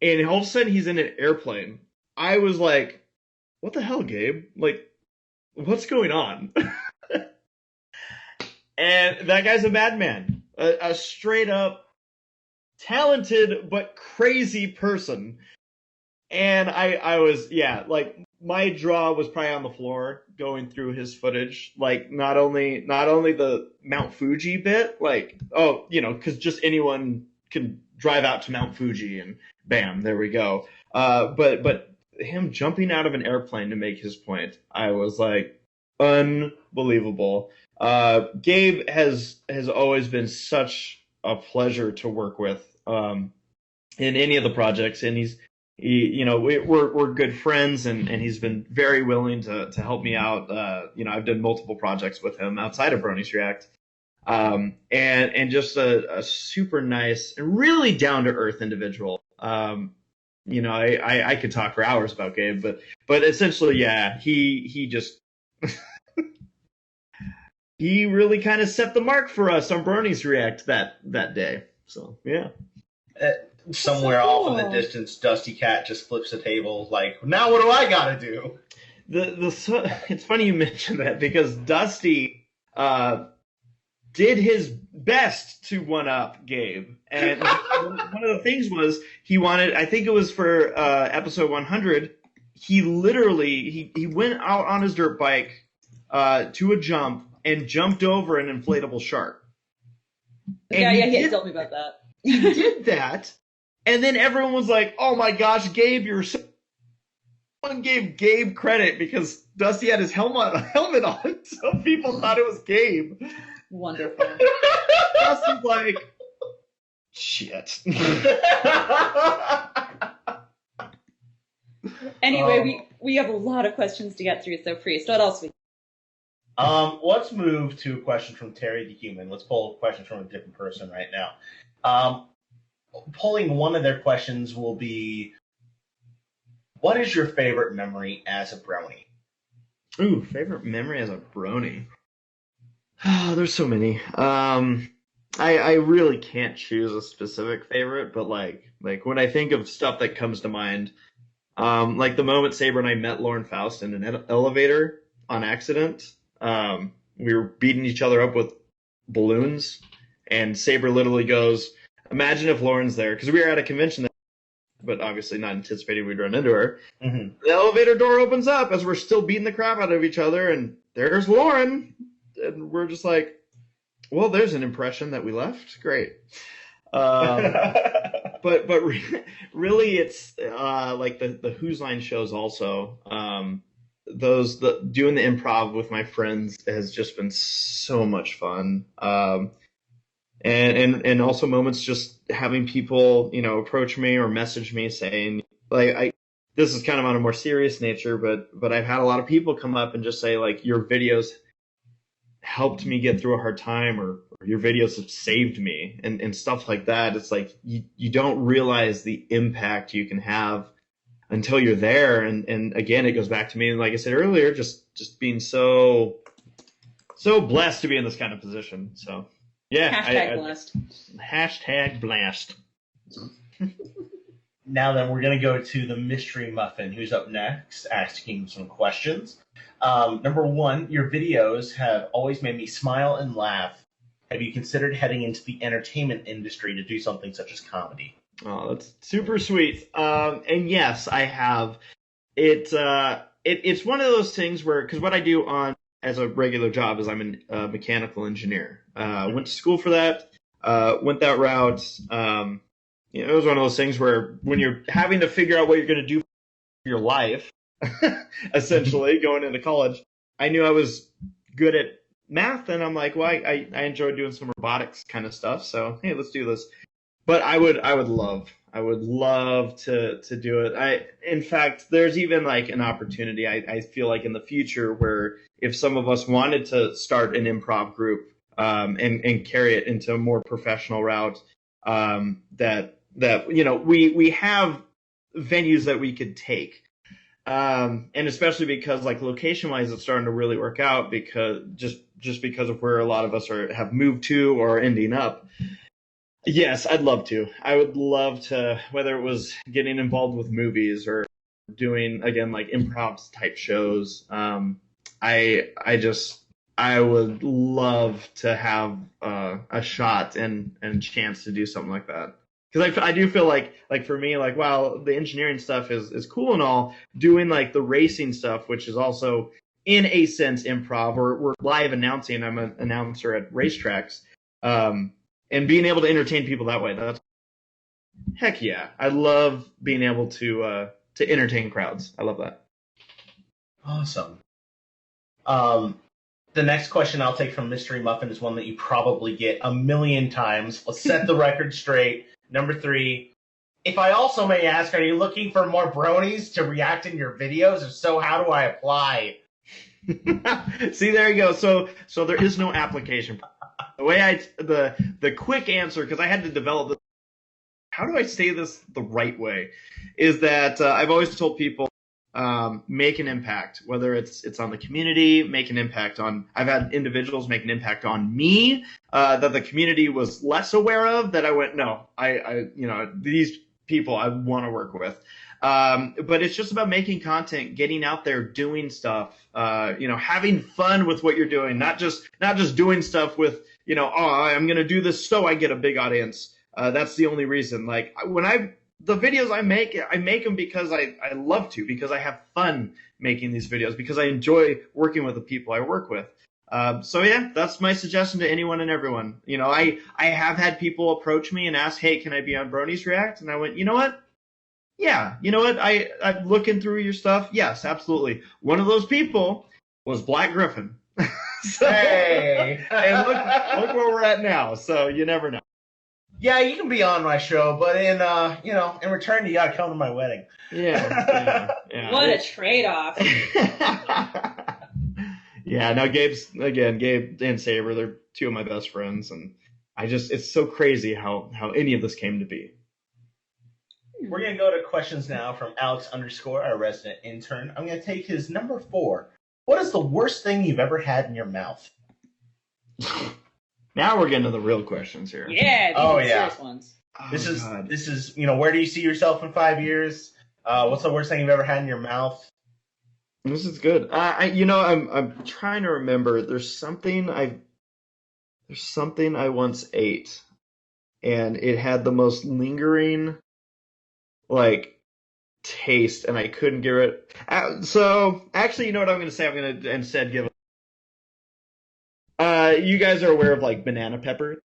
and all of a sudden he's in an airplane, I was like, what the hell, Gabe? What's going on? And that guy's a madman, a straight up talented but crazy person. And I was, my jaw was probably on the floor going through his footage. Not only the Mount Fuji bit, because just anyone can drive out to Mount Fuji and bam, there we go. But him jumping out of an airplane to make his point, I was like, unbelievable. Gabe has always been such a pleasure to work with in any of the projects, and we're good friends, and he's been very willing to help me out. I've done multiple projects with him outside of Bronies React, and just a super nice and really down to earth individual. I could talk for hours about Gabe, but essentially, yeah, he just he really kind of set the mark for us on Bronies React that day. So yeah.
Somewhere off in the distance, Dusty Cat just flips the table. Now what do I gotta do?
It's funny you mentioned that, because Dusty did his best to one up Gabe, and one of the things was he wanted. I think it was for episode 100. He literally he went out on his dirt bike to a jump and jumped over an inflatable shark. And
he told me about that.
He did that, and then everyone was like, "Oh my gosh, Gabe, you're so." Someone gave Gabe credit because Dusty had his helmet on, so people thought it was Gabe.
Wonderful.
Dusty's like, shit.
Anyway, we have a lot of questions to get through, so Priest, what else we?
Let's move to a question from Terry the Human. Let's pull questions from a different person right now. Pulling one of their questions will be, What is your favorite memory as a brony?
Ooh, favorite memory as a brony. Oh, there's so many. I really can't choose a specific favorite, but like when I think of stuff that comes to mind, like the moment Saber and I met Lauren Faust in an elevator on accident. We were beating each other up with balloons, and Saber literally goes, "Imagine if Lauren's there," because we were at a convention, but obviously not anticipating we'd run into her.
Mm-hmm.
The elevator door opens up as we're still beating the crap out of each other, and there's Lauren, and we're just like, well, there's an impression that we left. Great. But really, it's like the Who's Line shows also. Doing the improv with my friends has just been so much fun. And also moments just having people, approach me or message me saying, like, this is kind of on a more serious nature, but I've had a lot of people come up and just say, like, your videos helped me get through a hard time, or your videos have saved me, and stuff like that. It's like you don't realize the impact you can have until you're there. And again, it goes back to me, like I said earlier, just being so blessed to be in this kind of position. So yeah,
blessed.
#blast.
Now then, we're going to go to the Mystery Muffin, who's up next, asking some questions. Number one, your videos have always made me smile and laugh. Have you considered heading into the entertainment industry to do something such as comedy?
Oh, that's super sweet. And yes, I have. It's one of those things where, because what I do as a regular job is I'm a mechanical engineer. Went to school for that. Went that route. It was one of those things where when you're having to figure out what you're going to do for your life, essentially going into college, I knew I was good at math, and I'm like, well, I enjoy doing some robotics kind of stuff, so hey, let's do this. But I would love to do it. In fact, there's even like an opportunity I feel like in the future where if some of us wanted to start an improv group and carry it into a more professional route, that we have venues that we could take. And especially because like location wise, it's starting to really work out because just because of where a lot of us have moved to or ending up. Yes, I'd love to. I would love to, whether it was getting involved with movies or doing, again, like improv type shows. I would love to have a shot and chance to do something like that. Because I do feel like for me, like, wow, the engineering stuff is cool and all. Doing like the racing stuff, which is also in a sense improv, or we're live announcing. I'm an announcer at racetracks. And being able to entertain people that way, that's heck yeah. I love being able to entertain crowds. I love that.
Awesome. The next question I'll take from Mystery Muffin is one that you probably get a million times. Let's set the record straight. Number 3, if I also may ask, are you looking for more bronies to react in your videos? If so, how do I apply?
See, there you go. So there is no application. The way the quick answer, because I had to develop this, how do I say this the right way, is that I've always told people, make an impact, whether it's on the community, make an impact on, I've had individuals make an impact on me, that the community was less aware of, that I went, no, I these people I want to work with. But it's just about making content, getting out there, doing stuff, having fun with what you're doing, not just doing stuff with, I'm going to do this so I get a big audience. That's the only reason. Like the videos I make them because I love to, because I have fun making these videos, because I enjoy working with the people I work with. So yeah, that's my suggestion to anyone and everyone. I have had people approach me and ask, hey, can I be on Bronies React? And I went, you know what? Yeah, you know what? I'm looking through your stuff. Yes, absolutely. One of those people was Black Griffin.
Hey!
And look where we're at now. So you never know.
Yeah, you can be on my show, but in return, you gotta come to my wedding.
Yeah.
What a trade-off.
Yeah, no, Gabe and Saber, they're two of my best friends, and it's so crazy how any of this came to be.
We're going to go to questions now from Alex _, our resident intern. I'm going to take his number 4. What is the worst thing you've ever had in your mouth?
Now we're getting to the real questions here.
Yeah, these are the serious ones.
This is, where do you see yourself in 5 years? What's the worst thing you've ever had in your mouth?
This is good. I'm trying to remember. There's something I once ate, and it had the most lingering, taste, and I couldn't give it. So actually, you know what I'm going to say? I'm going to instead give. You guys are aware of banana pepper?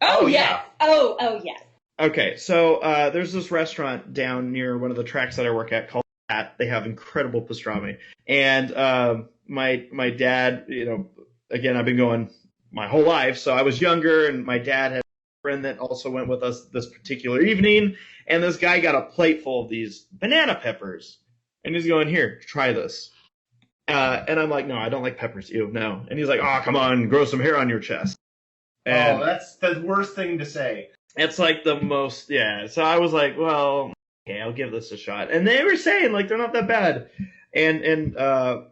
Oh yeah. Oh yeah.
Okay, so there's this restaurant down near one of the tracks that I work at called Pat. They have incredible pastrami. And my dad, again, I've been going my whole life, so I was younger, and my dad had a friend that also went with us this particular evening, and this guy got a plate full of these banana peppers. And he's going, here, try this. And I'm like, no, I don't like peppers. Ew, no. And he's like, oh, come on, grow some hair on your chest. And
that's the worst thing to say.
It's the most, yeah. So I was like, well, okay, I'll give this a shot. And they were saying, they're not that bad. And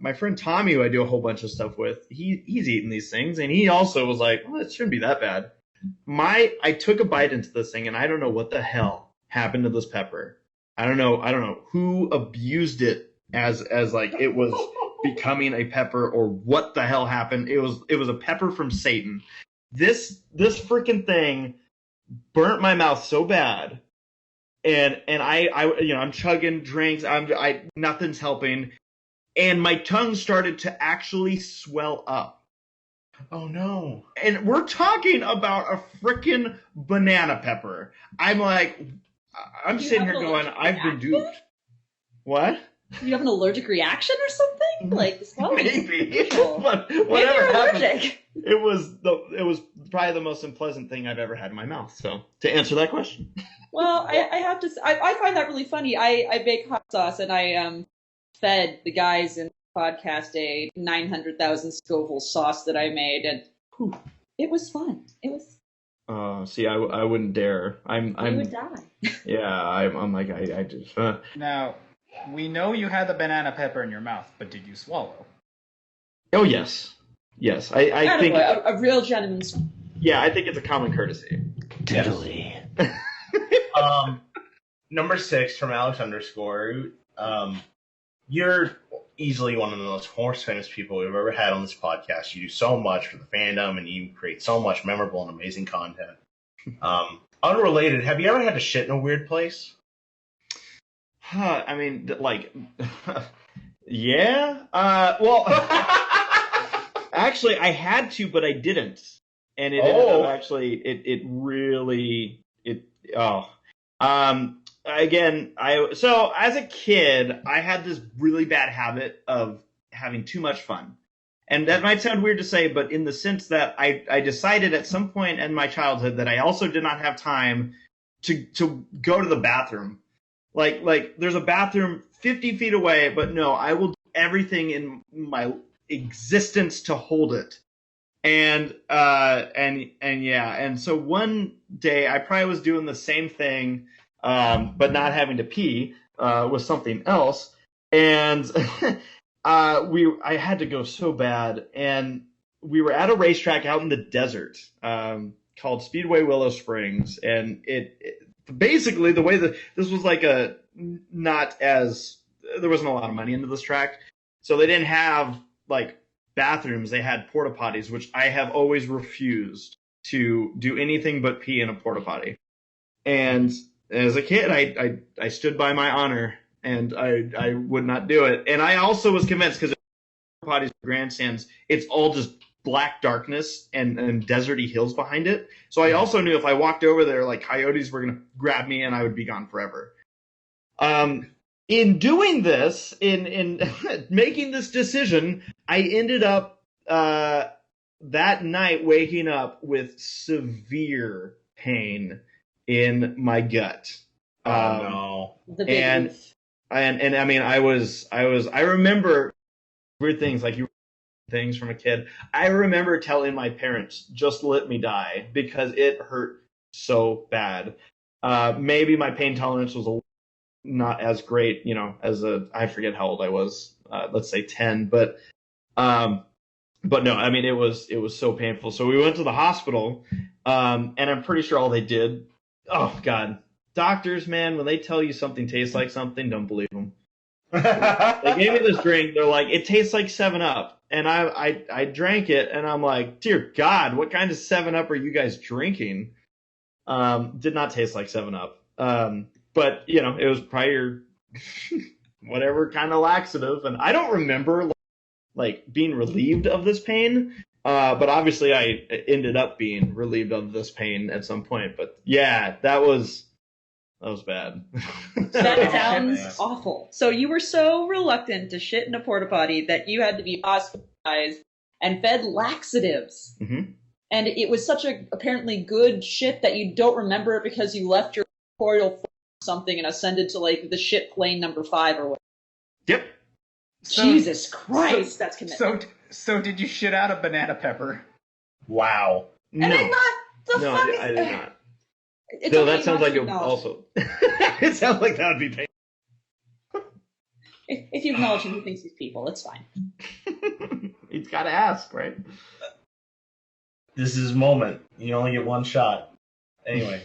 my friend Tommy, who I do a whole bunch of stuff with, he's eating these things. And he also was like, well, it shouldn't be that bad. I took a bite into this thing, and I don't know what the hell happened to this pepper. I don't know who abused it as it was becoming a pepper, or what the hell happened. It was a pepper from Satan. This freaking thing burnt my mouth so bad, and I'm chugging drinks. Nothing's helping, and my tongue started to actually swell up.
Oh no!
And we're talking about a freaking banana pepper. I'm sitting here going, I've been duped. What?
You have an allergic reaction or something?
Maybe.
But
whatever happened,
allergic.
it was probably the most unpleasant thing I've ever had in my mouth. So to answer that question.
Well, I have to. I find that really funny. I bake hot sauce, and I fed the guys in the podcast a 900,000 Scoville sauce that I made, and it was fun. It was.
See, I wouldn't dare. You
would die.
Yeah, I just.
Now, we know you had the banana pepper in your mouth, but did you swallow?
Oh yes. I think
a real gentleman's.
Yeah, I think it's a common courtesy.
Totally.
Number 6 from Alex _. You're easily one of the most famous people we've ever had on this podcast. You do so much for the fandom, and you create so much memorable and amazing content. Unrelated, have you ever had to shit in a weird place?
I mean, yeah. Well, actually, I had to, but I didn't, and it ended up actually. It really. Again, so as a kid, I had this really bad habit of having too much fun. And that might sound weird to say, but in the sense that I decided at some point in my childhood that I also did not have time to go to the bathroom. There's a bathroom 50 feet away, but no, I will do everything in my existence to hold it. And so one day I probably was doing the same thing, but not having to pee, with something else. And I had to go so bad, and we were at a racetrack out in the desert, called Speedway Willow Springs, and it basically the way that this was there wasn't a lot of money into this track, so they didn't have bathrooms. They had porta potties, which I have always refused to do anything but pee in a porta potty. And as a kid, I stood by my honor, and I would not do it. And I also was convinced, because potties, grandstands, it's all just black darkness and deserty hills behind it. So I also knew if I walked over there, coyotes were going to grab me and I would be gone forever. In doing this, in making this decision, I ended up that night waking up with severe pain in my gut.
No.
The big
and I mean, I remember weird things things from a kid. I remember telling my parents, just let me die, because it hurt so bad. Maybe my pain tolerance was a little not as great, as I forget how old I was, let's say 10, but no, I mean, it was so painful. So we went to the hospital, and I'm pretty sure all they did, oh God, doctors, man, when they tell you something tastes like something, don't believe them. They gave me this drink. They're like, it tastes like 7-Up. And I drank it, and I'm like, dear God, what kind of 7-Up are you guys drinking? Did not taste like 7-Up. But, it was prior whatever kind of laxative. And I don't remember, like being relieved of this pain. But obviously I ended up being relieved of this pain at some point. But, yeah, that was bad.
That sounds awful. So you were so reluctant to shit in a porta potty that you had to be hospitalized and fed laxatives.
Mm-hmm.
And it was such a apparently good shit that you don't remember it because you left your corporeal form or something and ascended to like the shit plane number 5 or whatever.
Yep.
Jesus Christ, that's commitment.
So did you shit out a banana pepper?
Wow.
And
No.
I'm not the
No,
fucking...
I did not.
It's
No,
okay
that sounds
not
like
to
it
acknowledge.
also. It sounds like that would be painful.
If you acknowledge him, he thinks he's people. It's fine.
He's got to ask, right?
This is his moment. You only get one shot. Anyway.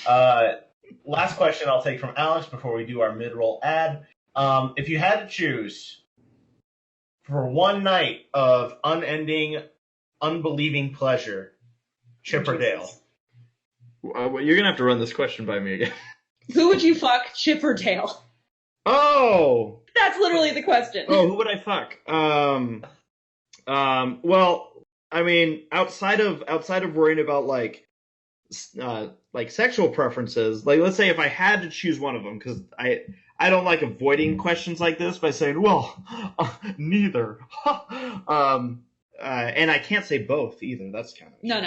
Last question I'll take from Alex before we do our mid-roll ad. If you had to choose for one night of unending, unbelieving pleasure, Chip or Dale?
You're going to have to run this question by me again.
Who would you fuck, Chip or Dale?
Oh!
That's literally the question.
Oh, who would I fuck? Well, I mean, outside of worrying about like sexual preferences, like let's say if I had to choose one of them, because I don't like avoiding questions like this by saying, well, neither. And I can't say both either. That's kind of
No.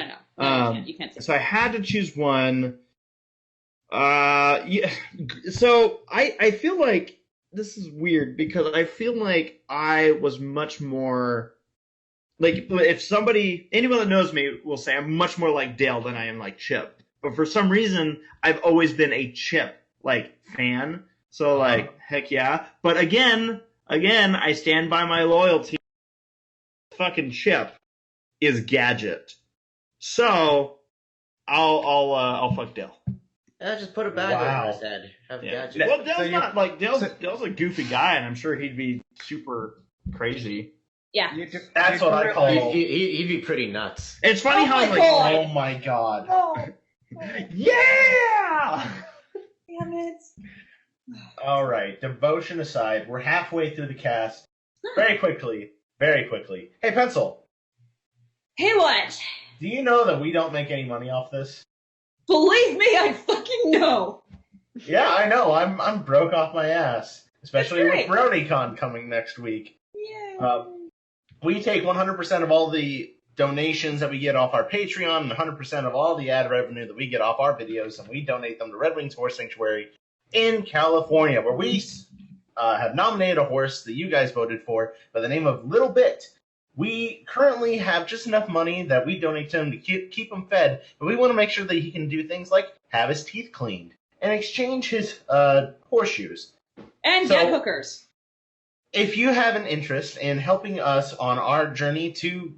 You can't say
so I had to choose one. Yeah. So I feel like this is weird because I feel like I was much more like if anyone that knows me will say I'm much more like Dale than I am like Chip. But for some reason, I've always been a Chip fan. So heck yeah. But again, I stand by my loyalty. Fucking Chip is Gadget. So I'll fuck Dale.
Just put a bag over his head. Have Gadget.
Well, Dale's a goofy guy, and I'm sure he'd be super crazy.
Yeah.
That's what I call.
He'd be pretty nuts.
It's funny how I'm like,
oh my God.
Oh.
Yeah!
Damn it.
All right, devotion aside, we're halfway through the cast. Very quickly. Hey, Pencil.
Hey, what?
Do you know that we don't make any money off this?
Believe me, I fucking know.
Yeah, I know. I'm broke off my ass, especially with
That's
BronyCon coming next week.
Yeah.
We take 100% of all the donations that we get off our Patreon and 100% of all the ad revenue that we get off our videos, and we donate them to Red Wings Horse Sanctuary in California, where we have nominated a horse that you guys voted for by the name of Little Bit. We currently have just enough money that we donate to him to keep him fed, but we want to make sure that he can do things like have his teeth cleaned and exchange his horseshoes.
And get hookers.
If you have an interest in helping us on our journey to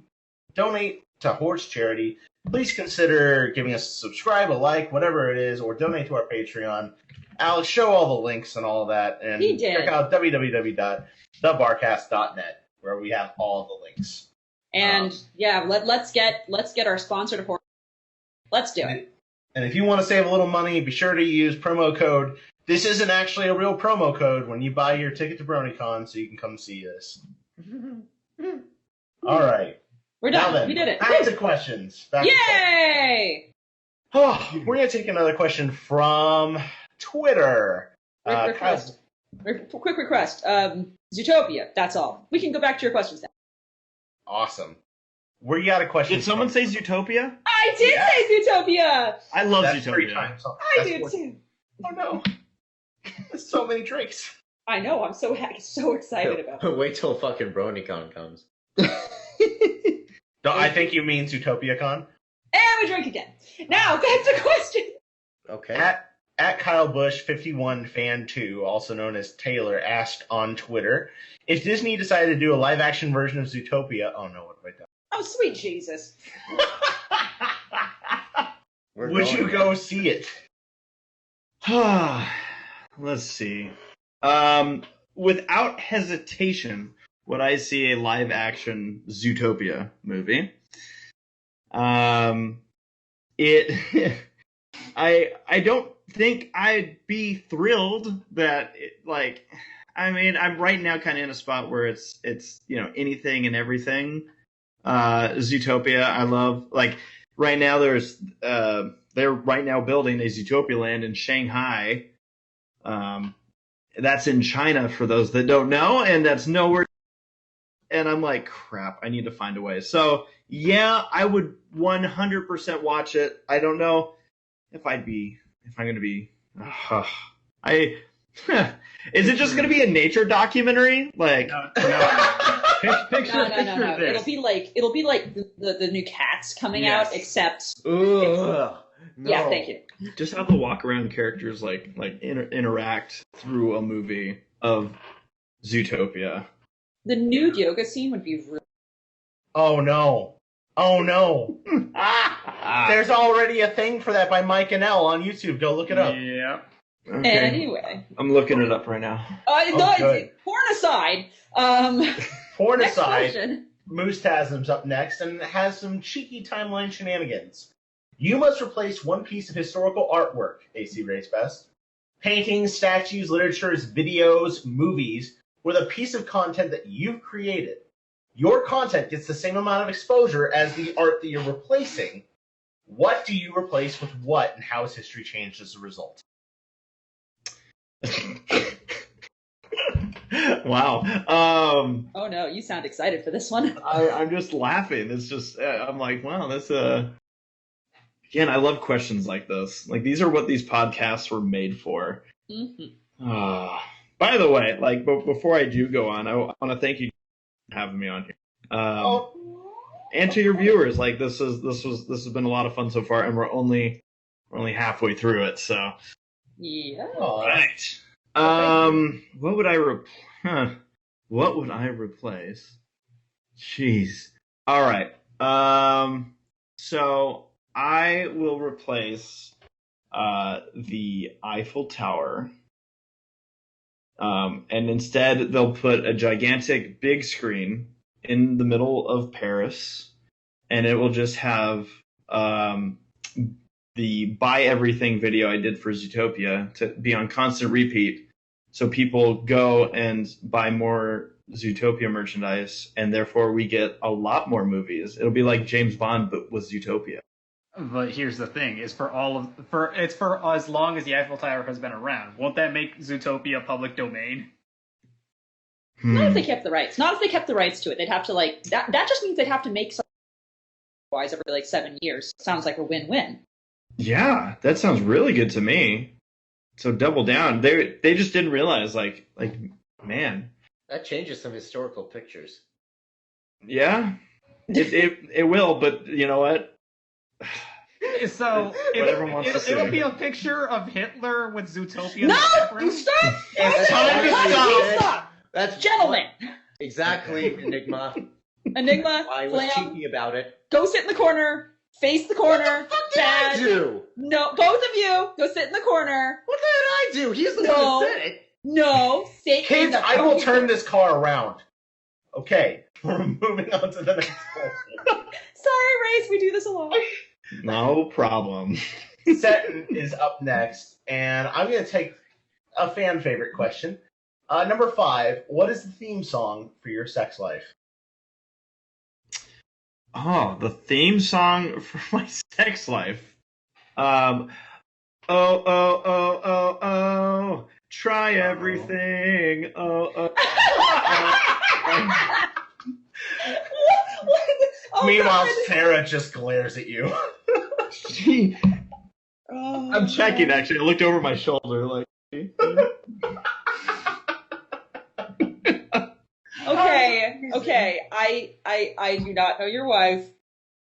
donate to horse charity, please consider giving us a subscribe, a like, whatever it is, or donate to our Patreon. I'll show all the links and all that, and check out www.thebarcast.net, where we have all the links.
And let's get our sponsored horse. Let's do it.
And if you want to save a little money, be sure to use promo code. This isn't actually a real promo code when you buy your ticket to BronyCon, so you can come see us. All right.
We're done.
Now then,
We did it.
Back to questions.
Yay!
Oh, we're going to take another question from Twitter.
Quick request. Zootopia. That's all. We can go back to your questions now.
Awesome. We got a question.
Did someone say Zootopia?
I did say Zootopia!
I love
That's 3
Zootopia.
times.
I do too.
Oh no. There's so many drinks.
I know. I'm so excited about it.
Wait till fucking BronyCon comes.
No, I think you mean ZootopiaCon.
And we drink again. Now, back to question.
Okay.
At Kyle Bush 51 Fan 2, also known as Taylor, asked on Twitter, if Disney decided to do a live-action version of Zootopia... Oh, no, what have I done?
Oh, sweet Jesus.
Would you go see it?
Let's see. Without hesitation, would I see a live-action Zootopia movie? I don't think I'd be thrilled that I'm right now kind of in a spot where it's anything and everything. Zootopia, I love. Like right now, they're right now building a Zootopia land in Shanghai. That's in China for those that don't know, and that's nowhere. And I'm like, crap, I need to find a way. So yeah, I would 100% watch it. I don't know if I'm going to be. Is it just going to be a nature documentary? Like,
no. Picture
No.
this.
It'll be like the new Cats coming
Yes.
out, except
No.
yeah, thank you.
just have the walk around characters interact through a movie of Zootopia.
The nude yoga scene would be really.
Oh, no. There's already a thing for that by Mike and Elle on YouTube. Go look it up.
Yeah.
Okay.
Anyway.
I'm looking it up right now.
Good.
Porn aside,
Porn
next
aside,
question.
Moostasm's up next and has some cheeky timeline shenanigans. You must replace one piece of historical artwork, ACRacebest. Paintings, statues, literatures, videos, movies, with a piece of content that you've created. Your content gets the same amount of exposure as the art that you're replacing. What do you replace with what, and how has history changed as a result?
Wow.
Oh no, you sound excited for this one.
I'm just laughing. It's just, I'm like, wow, that's again, I love questions like this. Like, these are what these podcasts were made for.
Mm-hmm.
By the way, like, before I do go on, I want to thank you for having me on here. And to your viewers, like, this has been a lot of fun so far, and we're only halfway through it, so.
Yeah.
All right. What would I replace? Jeez. All right. So I will replace the Eiffel Tower. And instead they'll put a gigantic big screen in the middle of Paris, and it will just have the buy everything video I did for Zootopia to be on constant repeat. So people go and buy more Zootopia merchandise, and therefore we get a lot more movies. It'll be like James Bond, but with Zootopia.
But here's the thing: it's for as long as the Eiffel Tower has been around. Won't that make Zootopia public domain?
Not if they kept the rights. Not if they kept the rights to it. They'd have to that. That just means they'd have to make something every 7 years. Sounds like a win-win.
Yeah, that sounds really good to me. So double down. They just didn't realize, like man.
That changes some historical pictures.
Yeah, it will. But you know what?
So it'll be a picture of Hitler with Zootopia. No,
you stop!
It's time to
Stop!
That's
Gentlemen.
Exactly, Enigma.
Enigma,
I was
Flam,
cheeky about it.
go sit in the corner. Face the corner.
What the fuck did I do?
No, both of you, go sit in the corner.
What did I do? He's the
No.
one that said it.
No, sit in
Kids,
the
I will turn this car around. Okay, we're moving on to the next question.
Sorry, Race, we do this a lot.
No problem.
Seton is up next, and I'm going to take a fan favorite question. Number 5, what is the theme song for your sex life?
Oh, the theme song for my sex life. Oh, oh, oh, oh, oh. Try everything. Oh.
Oh,
Meanwhile,
God.
Sarah just glares at you.
I'm checking, actually. I looked over my shoulder, like.
Okay. I do not know your wife,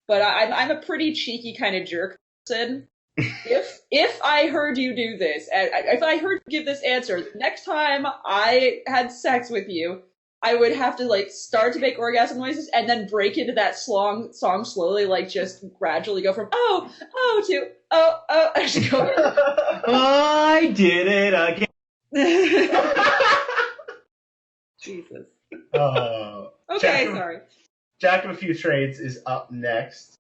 but I'm a pretty cheeky kind of jerk person. If I heard you do this, if I heard you give this answer, next time I had sex with you, I would have to like start to make orgasm noises and then break into that song slowly, like just gradually go from oh to oh I just go.
I did it again.
Jesus.
Okay,
sorry.
Jack of a Few Trades is up next.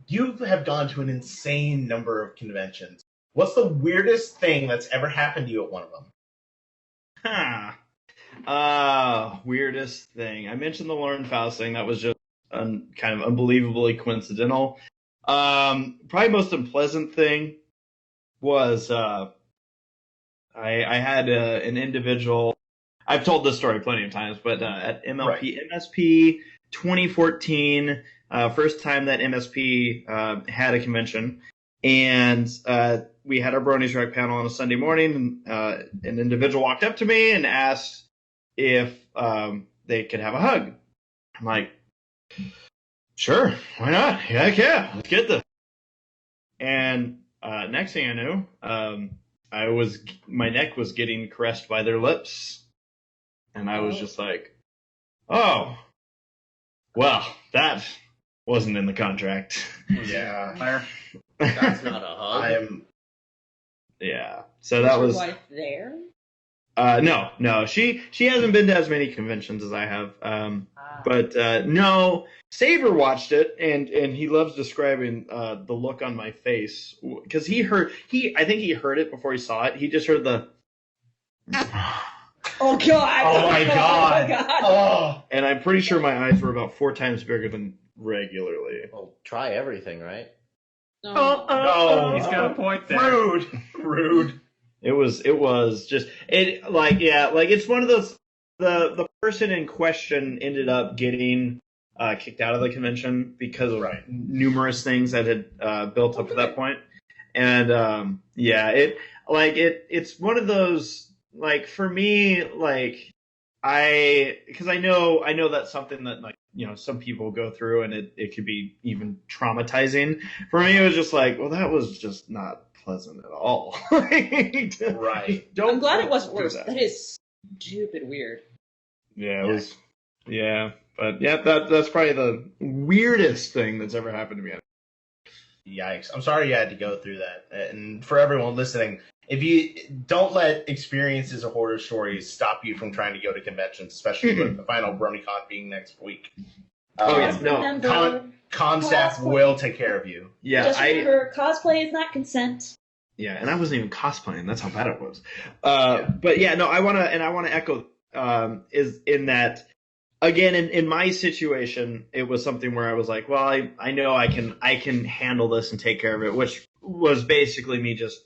You have gone to an insane number of conventions. What's the weirdest thing that's ever happened to you at one of them?
Weirdest thing. I mentioned the Lauren Faust thing. That was just kind of unbelievably coincidental. Probably most unpleasant thing was I had an individual. I've told this story plenty of times, but at MSP 2014, first time that MSP had a convention, and we had our Bronies Rec panel on a Sunday morning, and an individual walked up to me and asked if they could have a hug. I'm like, sure, why not? Heck yeah, let's get this. And next thing I knew, my neck was getting caressed by their lips. And I was just like, oh, well, that wasn't in the contract.
Yeah.
That's not a hug.
Yeah. So that was.
Your wife there?
No. She hasn't been to as many conventions as I have. But no, Saber watched it, and he loves describing the look on my face because I think he heard it before he saw it. He just heard the.
Oh God!
Oh my God! Oh.
And I'm pretty sure my eyes were about 4 times bigger than regularly.
Well, try everything, right?
No,
he's got a point there.
Rude.
It was just it's one of those. The person in question ended up getting kicked out of the convention because of numerous things that had built up to that point, and it's one of those. Like for me, like because I know that's something that like some people go through, and it could be even traumatizing. For me, it was just like, well, that was just not pleasant at all.
Right.
I'm glad it wasn't worse. That is stupid weird.
Yeah, it was. Yeah, but yeah, that's probably the weirdest thing that's ever happened to me.
Yikes! I'm sorry you had to go through that, and for everyone listening. If you don't let experiences or horror stories stop you from trying to go to conventions, especially with the final BronyCon being next week. Con staff will take care of you.
Yeah,
just remember, cosplay is not consent.
Yeah, and I wasn't even cosplaying. That's how bad it was. But yeah, no, I want to echo is in that again in my situation, it was something where I was like, well, I know I can handle this and take care of it, which was basically me just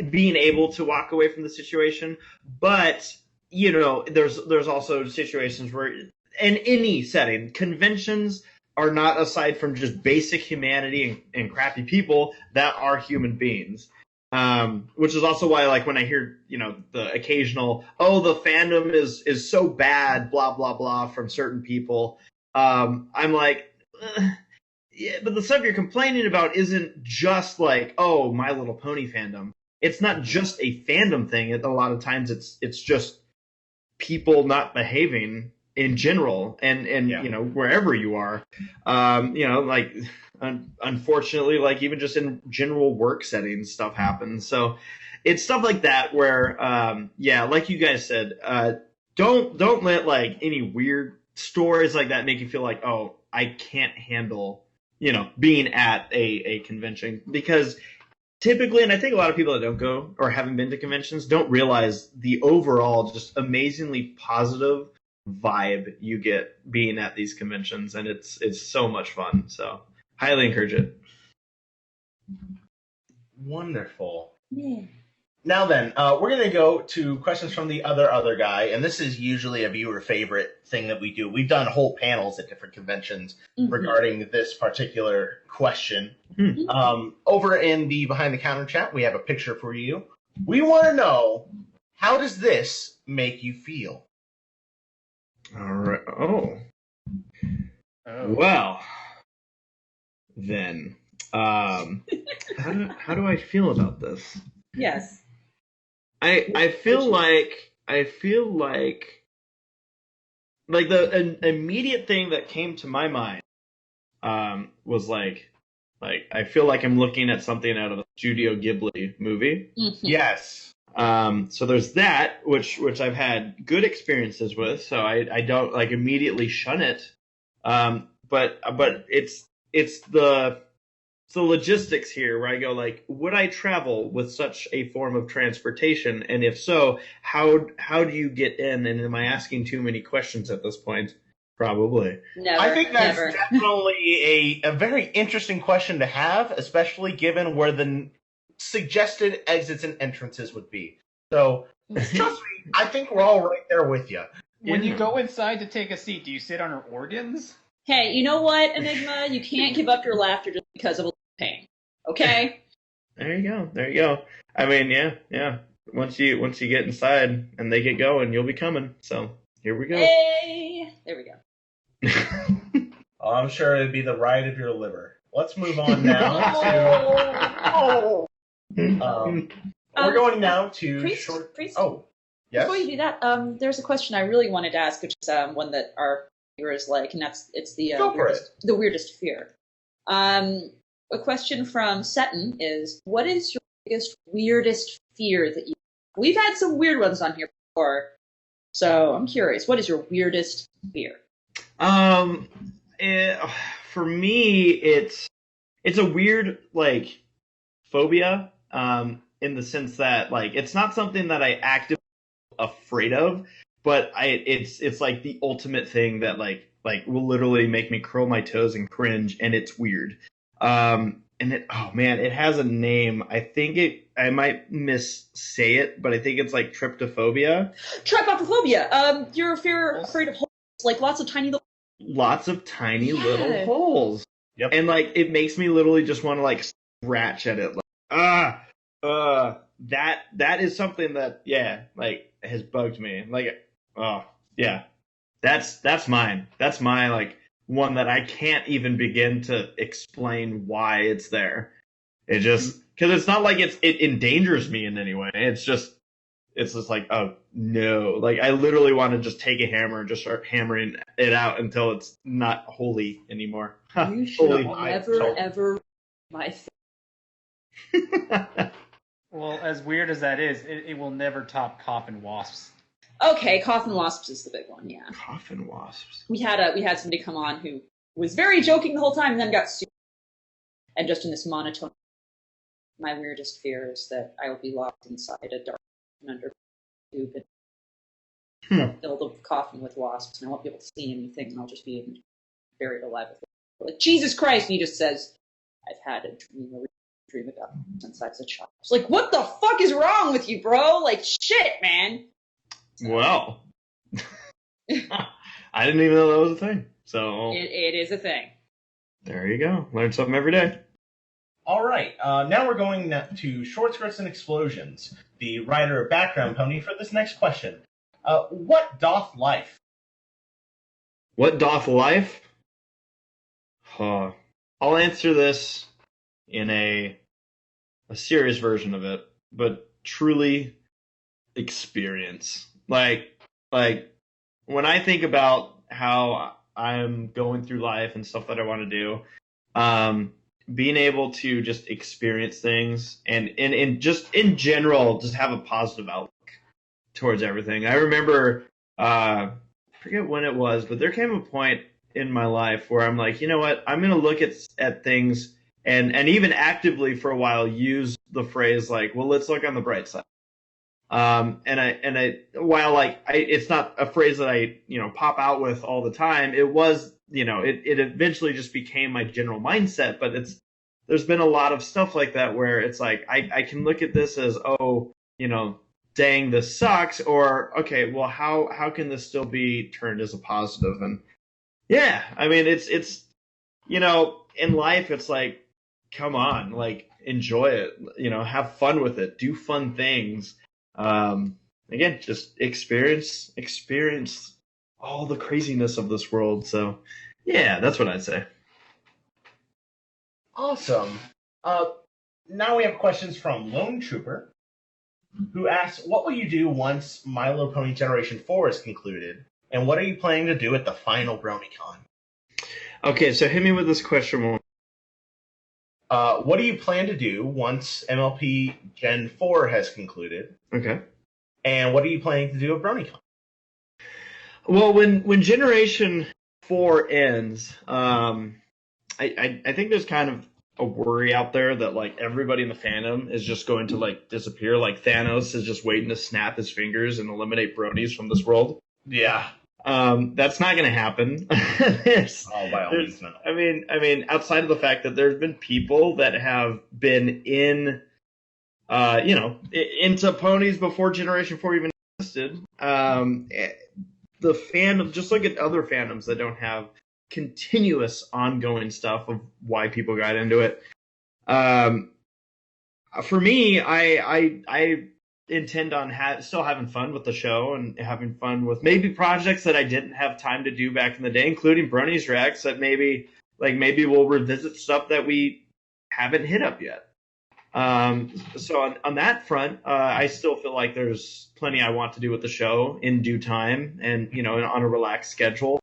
being able to walk away from the situation. But there's also situations where in any setting, conventions are not aside from just basic humanity and crappy people that are human beings. Which is also why, like, when I hear, the occasional, the fandom is so bad, blah, blah, blah, from certain people, I'm like, yeah, but the stuff you're complaining about isn't just like, My Little Pony fandom. It's not just a fandom thing. A lot of times it's just people not behaving in general, and wherever you are, unfortunately, like even just in general work settings, stuff happens. So it's stuff like that where, like you guys said, don't let like any weird stories like that make you feel like, I can't handle, being at a convention, because typically, and I think a lot of people that don't go or haven't been to conventions don't realize the overall just amazingly positive vibe you get being at these conventions, and it's so much fun. So highly encourage it.
Wonderful.
Yeah.
Now then, we're going to go to questions from the other guy, and this is usually a viewer favorite thing that we do. We've done whole panels at different conventions regarding this particular question. Over in the Behind the Counter chat, we have a picture for you. We want to know, how does this make you feel?
All right. Well, then, How do I feel about this?
Yes.
I feel like the immediate thing that came to my mind was like I feel like I'm looking at something out of a Studio Ghibli movie.
Mm-hmm.
Yes.
So there's that, which I've had good experiences with, so I don't like immediately shun it. But it's the logistics here where I go like, would I travel with such a form of transportation? And if so, how do you get in? And am I asking too many questions at this point? Probably.
Never.
I think that's
never.
definitely a very interesting question to have, especially given where the suggested exits and entrances would be. So, trust me, I think we're all right there with you.
When you go inside to take a seat, do you sit on her organs?
Hey, you know what, Enigma? You can't give up your laughter just because of a little pain. Okay?
There you go. I mean, yeah. Once you get inside and they get going, you'll be coming. So here we go.
Hey! There we go.
I'm sure it'd be the ride of your liver. Let's move on now to. We're going now to
Priest,
short.
Priest?
Oh, yes.
Before you do that, there's a question I really wanted to ask, which is one that our viewers like, and it's the weirdest fear. A question from Seton is, what is your weirdest fear that you? We've had some weird ones on here before, so I'm curious. What is your weirdest fear?
For me, it's a weird like phobia. In the sense that like it's not something that I actively afraid of, but it's like the ultimate thing that like will literally make me curl my toes and cringe, and it's weird. And it has a name. I think I might missay it, but I think it's like trypophobia.
Trypophobia. You're afraid of holes, like lots of tiny
little holes.
Yep.
And like it makes me literally just want to like scratch at it. Like, that is something that like has bugged me. Like, that's mine. That's my like one that I can't even begin to explain why it's there. It just because it's not like it endangers me in any way. It's just like, oh no, like I literally want to just take a hammer and just start hammering it out until it's not holy anymore.
You should never ever my face.
Well, as weird as that is, it will never top coffin wasps.
Okay, coffin wasps is the big one, yeah.
Coffin wasps.
We had somebody come on who was very joking the whole time and then got super, and just in this monotone. My weirdest fear is that I will be locked inside a dark and under tube and filled with coffin with wasps, and I won't be able to see anything, and I'll just be buried alive with it. Like, Jesus Christ! And he just says, I've had a dream about since I was a child. It's like, what the fuck is wrong with you, bro? Like, shit, man.
Well, I didn't even know that was a thing. So
it is a thing.
There you go. Learn something every day.
All right. Now we're going to Short Skirts and Explosions, the writer of Background Pony, for this next question. What doth life?
What doth life? I'll answer this in a serious version of it, but truly experience. Like when I think about how I'm going through life and stuff that I want to do, being able to just experience things and just in general, just have a positive outlook towards everything. I remember, I forget when it was, but there came a point in my life where I'm like, you know what, I'm going to look at things and even actively for a while use the phrase like, well, let's look on the bright side. It's not a phrase that I, pop out with all the time. It was, it eventually just became my general mindset, but there's been a lot of stuff like that where it's like, I can look at this as, dang, this sucks, or, okay, well, how can this still be turned as a positive? And yeah, I mean, it's, in life, it's like, come on, like, enjoy it, have fun with it, do fun things. Again, just experience all the craziness of this world. So yeah, that's what I'd say.
Awesome. Now we have questions from Lone Trooper, who asks, what will you do once My Little Pony Generation 4 is concluded, and what are you planning to do at the final BronyCon?
Okay, so hit me with this question more.
What do you plan to do once MLP Gen 4 has concluded?
Okay.
And what are you planning to do at BronyCon?
Well, when Generation 4 ends, I think there's kind of a worry out there that like everybody in the fandom is just going to like disappear, like Thanos is just waiting to snap his fingers and eliminate bronies from this world.
Yeah.
That's not going to happen.
By all means, no.
I mean, outside of the fact that there's been people that have been into ponies before Generation 4 even existed. The fandom, just look at other fandoms that don't have continuous ongoing stuff of why people got into it. For me, I intend on still having fun with the show and having fun with maybe projects that I didn't have time to do back in the day, including Bronies Reacts, that maybe we'll revisit stuff that we haven't hit up yet. So on that front, I still feel like there's plenty I want to do with the show in due time and, on a relaxed schedule.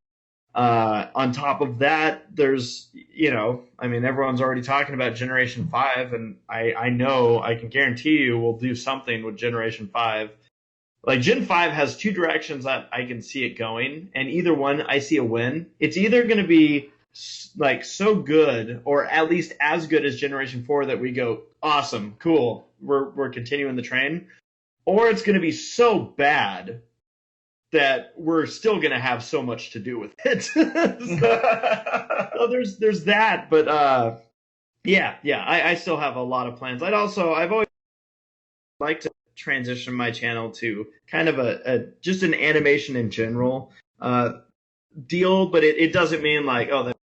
On top of that, there's, everyone's already talking about Generation 5, and I know, I can guarantee you we'll do something with Generation 5. Like, Gen 5 has two directions that I can see it going, and either one, I see a win. It's either going to be, like, so good, or at least as good as Generation 4 that we go, awesome, cool, we're continuing the train. Or it's going to be so bad that we're still going to have so much to do with it. So there's that, but I still have a lot of plans. I've always liked to transition my channel to kind of just an animation in general deal, but it doesn't mean like, oh, that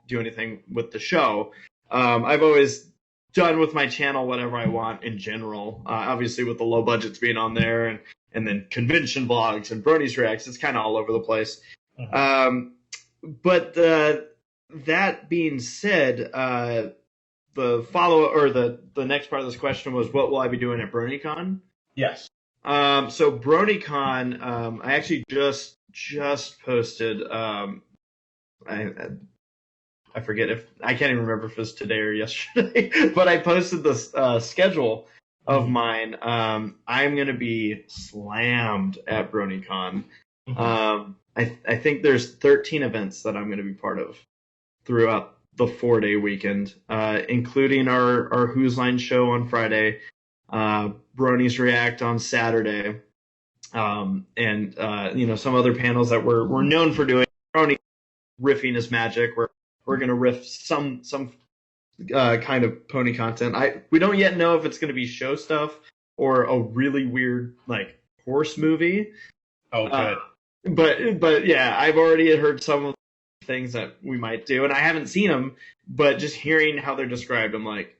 do anything with the show. I've always done with my channel whatever I want in general. Obviously with the low budgets being on there and then convention vlogs and Bronies Reacts, it's kind of all over the place. Mm-hmm. But that being said, the follow-up or the next part of this question was, what will I be doing at BronyCon?
Yes.
So BronyCon, I actually just posted. I forget I can't even remember if it was today or yesterday, but I posted this schedule of mine. I'm going to be slammed at BronyCon. Mm-hmm. I think there's 13 events that I'm going to be part of throughout the 4-day weekend, including our Who's Line show on Friday, Bronies React on Saturday, and some other panels that we're known for doing. Brony riffing is magic. We're going to riff some kind of pony content. We don't yet know if it's going to be show stuff or a really weird like horse movie.
Oh, good.
But yeah, I've already heard some of the things that we might do, and I haven't seen them. But just hearing how they're described, I'm like,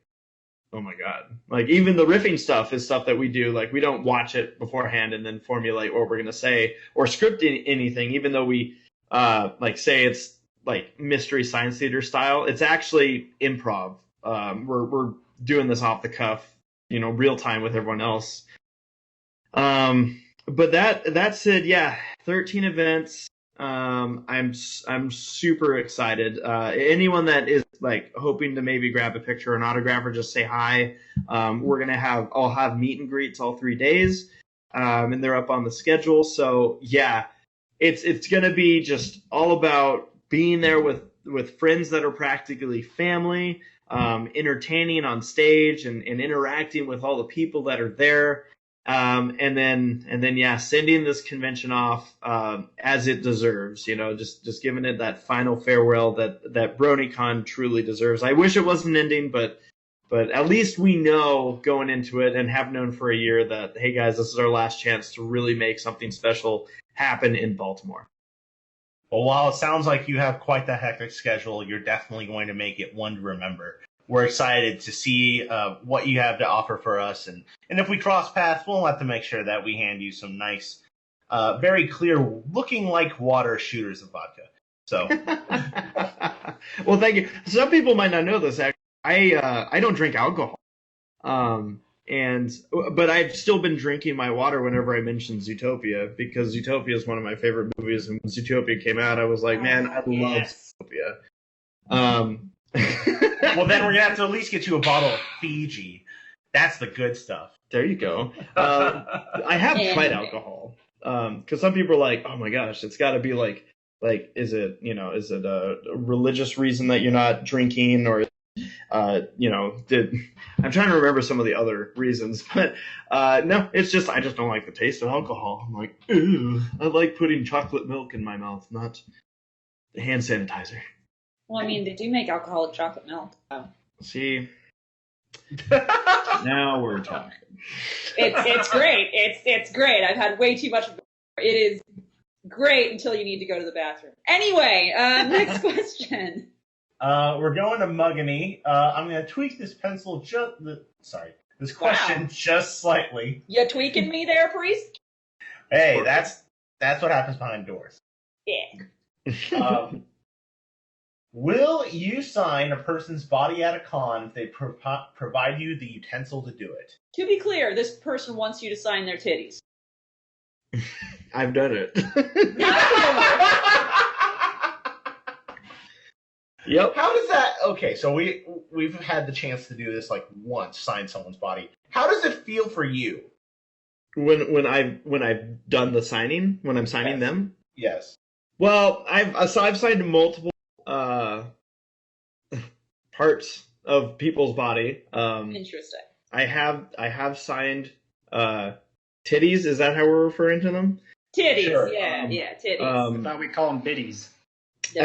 oh my god! Like even the riffing stuff is stuff that we do. Like we don't watch it beforehand and then formulate what we're going to say or script anything. Even though we say it's like mystery science theater style, it's actually improv. We're doing this off the cuff, real time with everyone else. But that said, yeah, 13 events. I'm super excited. Anyone that is like hoping to maybe grab a picture or an autograph or just say hi, I'll have meet and greets all 3 days, and they're up on the schedule. So yeah, it's gonna be just all about being there with friends that are practically family, entertaining on stage and interacting with all the people that are there. And then yeah, sending this convention off, as it deserves, just giving it that final farewell that BronyCon truly deserves. I wish it wasn't ending, but at least we know going into it and have known for a year that, hey guys, this is our last chance to really make something special happen in Baltimore.
Well, while it sounds like you have quite the hectic schedule, you're definitely going to make it one to remember. We're excited to see what you have to offer for us. And if we cross paths, we'll have to make sure that we hand you some nice, very clear, looking like water shooters of vodka. So,
well, thank you. Some people might not know this. Actually, I don't drink alcohol. But I've still been drinking my water whenever I mention Zootopia, because Zootopia is one of my favorite movies. And when Zootopia came out, I was like, man, I love Zootopia.
Well, then we're gonna have to at least get you a bottle of Fiji. That's the good stuff.
There you go. I have tried alcohol, because some people are like, oh my gosh, it's got to be like, is it a religious reason that you're not drinking, or I'm trying to remember some of the other reasons, but no, it's just I just don't like the taste of alcohol. I'm like, ooh, I like putting chocolate milk in my mouth, not hand sanitizer.
Well, I mean, they do make alcoholic chocolate milk. Oh.
See, now we're talking.
It's great. It's great. I've had way too much. It is great until you need to go to the bathroom. Anyway, next question.
We're going to Muggany. I'm going to tweak this this question just slightly.
You tweaking me there, priest?
Hey, that's what happens behind doors.
Yeah.
Will you sign a person's body at a con if they provide you the utensil to do it?
To be clear, this person wants you to sign their titties.
I've done it. Yep.
How does that? Okay, so we've had the chance to do this like once, sign someone's body. How does it feel for you?
When I've done the signing, when I'm signing them?
Yes.
Well, I've signed multiple parts of people's body.
Interesting.
I have signed titties. Is that how we're referring to them?
Titties.
Sure.
Yeah, titties.
I thought we call them biddies.
So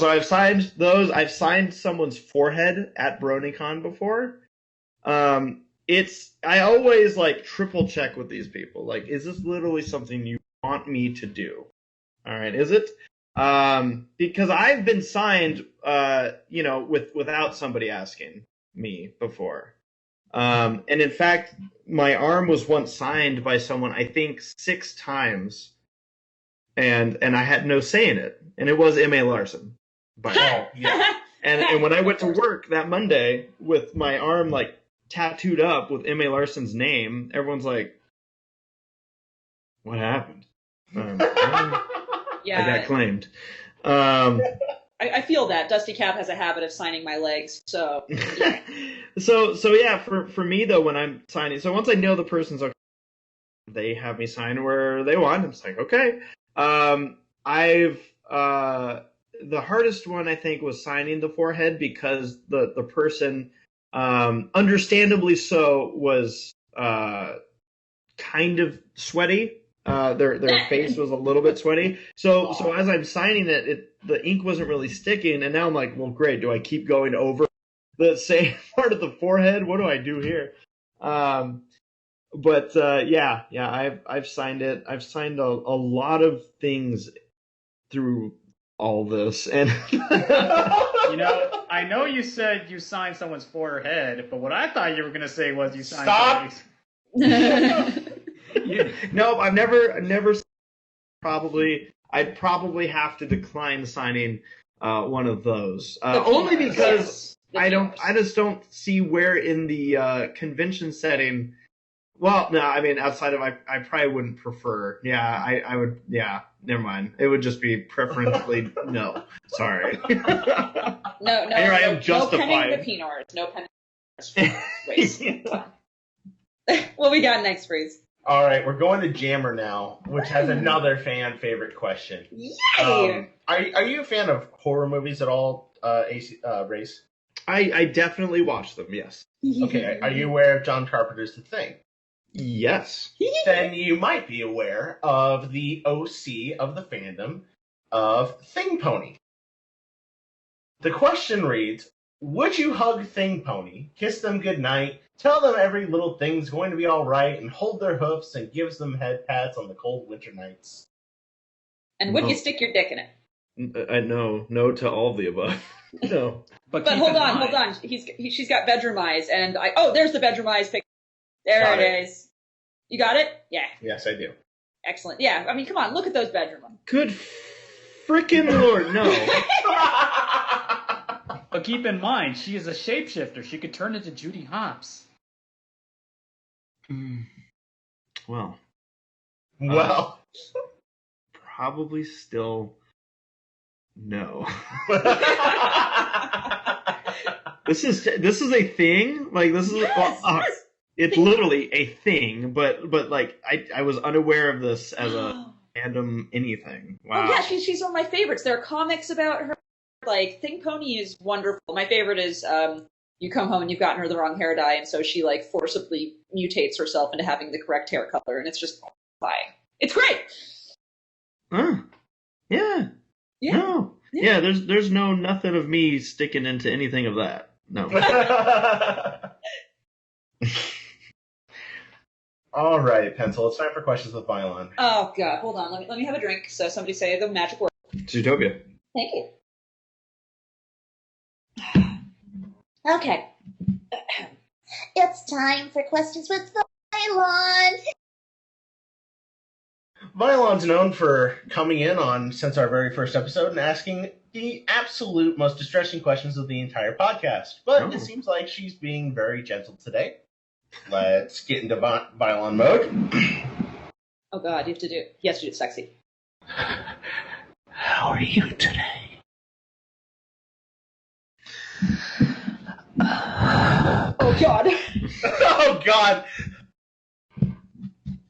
I've signed those. I've signed someone's forehead at BronyCon before. I always like triple check with these people. Like, is this literally something you want me to do? All right, is it? Because I've been signed, without somebody asking me before. And in fact, my arm was once signed by someone, I think 6 times. And I had no say in it. And it was M.A. Larson.
Yeah.
And when I went to work that Monday with my arm like tattooed up with M.A. Larson's name, everyone's like, what happened?
Yeah.
I got claimed.
I feel that. Dusty Cap has a habit of signing my legs, so yeah.
so yeah, for me though, when I'm signing, so once I know the person's okay, they have me sign where they want. I'm just like, okay. The hardest one I think was signing the forehead, because the person, understandably so, was kind of sweaty. Their face was a little bit sweaty. So as I'm signing it, the ink wasn't really sticking, and now I'm like, well, great. Do I keep going over the same part of the forehead? What do I do here? But I've signed it. I've signed a lot of things through all this, and
I know you said you signed someone's forehead, but what I thought you were going to say was you signed.
Stop.
No, I've never. I'd probably have to decline signing one of those, only because I just don't see where in the convention setting. Well, no, I mean, outside of, I probably wouldn't prefer. Yeah, I would. Yeah, never mind. It would just be preferentially no. Sorry.
No.
Here I am justified.
No penning the penars. No penning. Waste. What we got next, Freeze?
All right, we're going to Jammer now, which has another fan favorite question.
Yay!
Are you a fan of horror movies at all, Race?
I definitely watch them. Yes.
Okay. Are you aware of John Carpenter's The Thing?
Yes.
Then you might be aware of the OC of the fandom of Thing Pony. The question reads, would you hug Thing Pony, kiss them goodnight, tell them every little thing's going to be all right, and hold their hoofs and gives them head pats on the cold winter nights?
And would you stick your dick in it?
No to all of the above. No.
But hold on. She's got bedroom eyes, and there's the bedroom eyes picture. There it is. You got it? Yeah.
Yes, I do.
Excellent. Yeah, I mean, come on, look at those bedroom eyes.
Good freaking Lord, no.
But keep in mind, she is a shapeshifter. She could turn into Judy Hopps.
Well. Probably still no. This is a thing. Like this is it's literally a thing. But like I was unaware of this as a random anything. Wow.
Oh yeah, she's one of my favorites. There are comics about her. Like Thing Pony is wonderful. My favorite is you come home and you've gotten her the wrong hair dye, and so she like forcibly mutates herself into having the correct hair color, and it's just horrifying. It's great.
Yeah. No. Yeah. There's nothing of me sticking into anything of that. No.
All right, Pencil. It's time for questions with Vylon.
Oh God, hold on. Let me have a drink. So somebody say the magic word.
Zootopia.
Thank you. Okay.
It's time for questions with Vylon.
Vylon's known for coming in on since our very first episode and asking the absolute most distressing questions of the entire podcast. But It seems like she's being very gentle today. Let's get into Vylon mode.
Oh God, you have to do it sexy.
How are you today?
Oh God.
Oh God.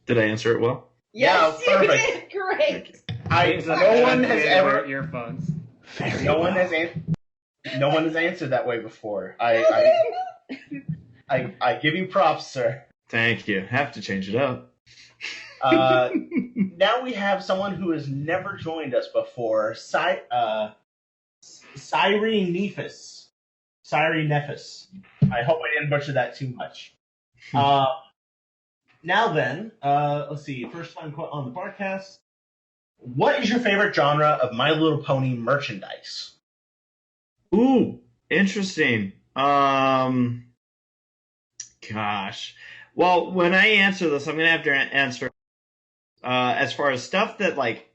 Did I answer it well?
Yes,
yeah, perfect.
You did. Great.
No one has ever
earphones.
No one has answered that way before. I give you props, sir.
Thank you. Have to change it up.
Now we have someone who has never joined us before, Cyri Nephis. I hope I didn't butcher that too much. Now then, let's see. First time on the Barcast. What is your favorite genre of My Little Pony merchandise?
Ooh, interesting. Gosh. Well, when I answer this, I'm going to have to answer as far as stuff that, like,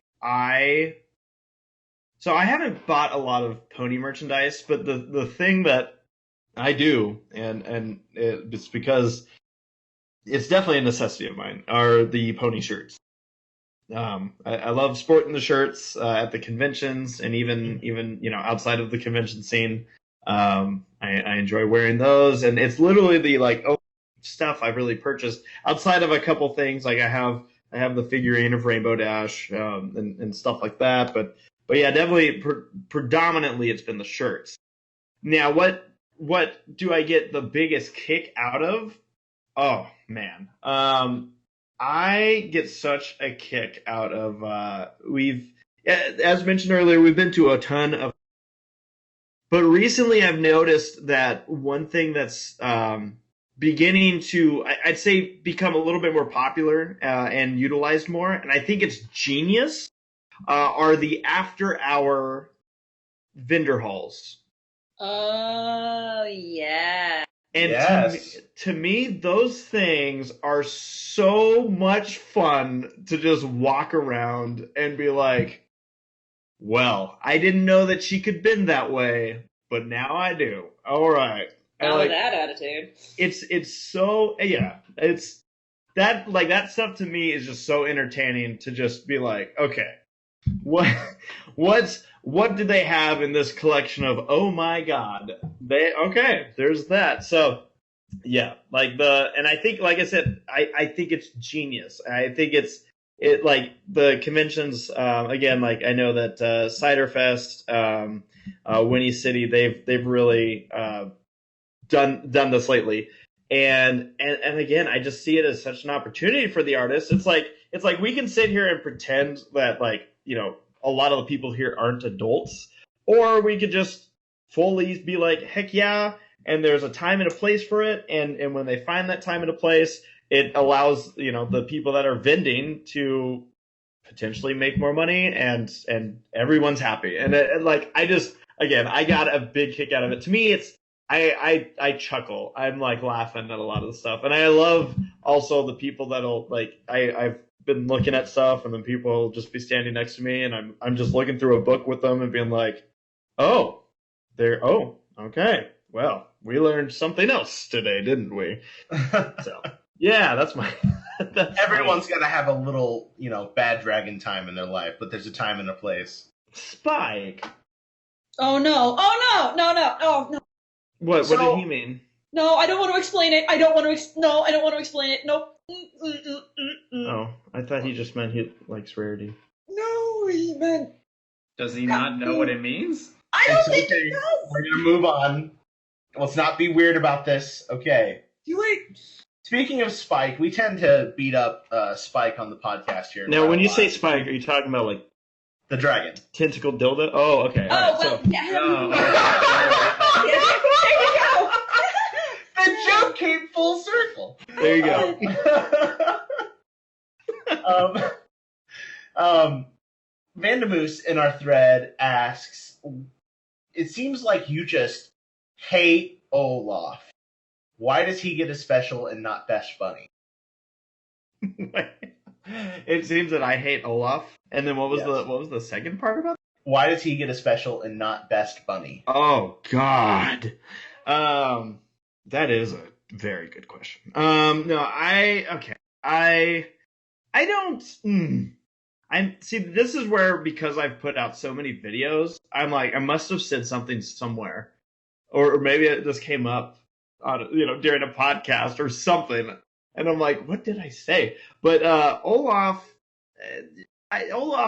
So I haven't bought a lot of pony merchandise, but the thing that I do, and it's because it's definitely a necessity of mine, are the pony shirts. I love sporting the shirts at the conventions, and even outside of the convention scene. I enjoy wearing those, and it's literally the stuff I've really purchased outside of a couple things. Like I have the figurine of Rainbow Dash and stuff like that, but yeah, definitely predominantly it's been the shirts. Now, what do I get the biggest kick out of? Oh man, I get such a kick out of as mentioned earlier, we've been to a ton of, but recently I've noticed that one thing that's beginning to, I'd say, become a little bit more popular and utilized more, and I think it's genius, are the after-hour vendor halls.
Oh, yeah.
And
yes.
to me, those things are so much fun to just walk around and be like, well, I didn't know that she could bend that way, but now I do. All right.
Now with that attitude.
It's so, yeah, it's that stuff to me is just so entertaining to just be like, okay, what do they have in this collection of, oh my God, there's that. So yeah, and I think, like I said, I think it's genius. I think it like the conventions, again, like I know that Ciderfest, Winnie City, they've really done this lately. And again, I just see it as such an opportunity for the artists. It's like we can sit here and pretend that, like, a lot of the people here aren't adults, or we could just fully be like, heck yeah, and there's a time and a place for it, and when they find that time and a place, it allows, the people that are vending to potentially make more money, and everyone's happy. And I got a big kick out of it. To me, it's, I chuckle. I'm like laughing at a lot of the stuff. And I love also the people that'll, like, I've been looking at stuff, and then people will just be standing next to me, and I'm just looking through a book with them and being like, Okay. Well, we learned something else today, didn't we? So, yeah, that's my...
Everyone's got to have a little, bad dragon time in their life, but there's a time and a place.
Spike.
Oh no! Oh no! No!
What did he mean?
No, I don't want to explain it. I don't want to explain it. Nope.
Oh, I thought he just meant he likes rarity.
No, he meant...
Does he not know what it means?
I don't think he does.
We're going to move on. Let's not be weird about this. Okay.
Wait.
Speaking of Spike, we tend to beat up Spike on the podcast here.
Now, when you say Spike, are you talking about, like,
the dragon?
Tentacle dildo? Oh, okay.
Oh, well, there you go.
The joke came full circle.
There you go.
Vandamoose in our thread asks, it seems like you just hate Olaf. Why does he get a special and not Best Bunny?
It seems that I hate Olaf. And then what was the second part about that?
Why does he get a special and not Best Bunny?
Oh God. That is a very good question. This is where, because I've put out so many videos, I'm like, I must have said something somewhere, or maybe it just came up on, during a podcast or something, and I'm like, what did I say? But Olaf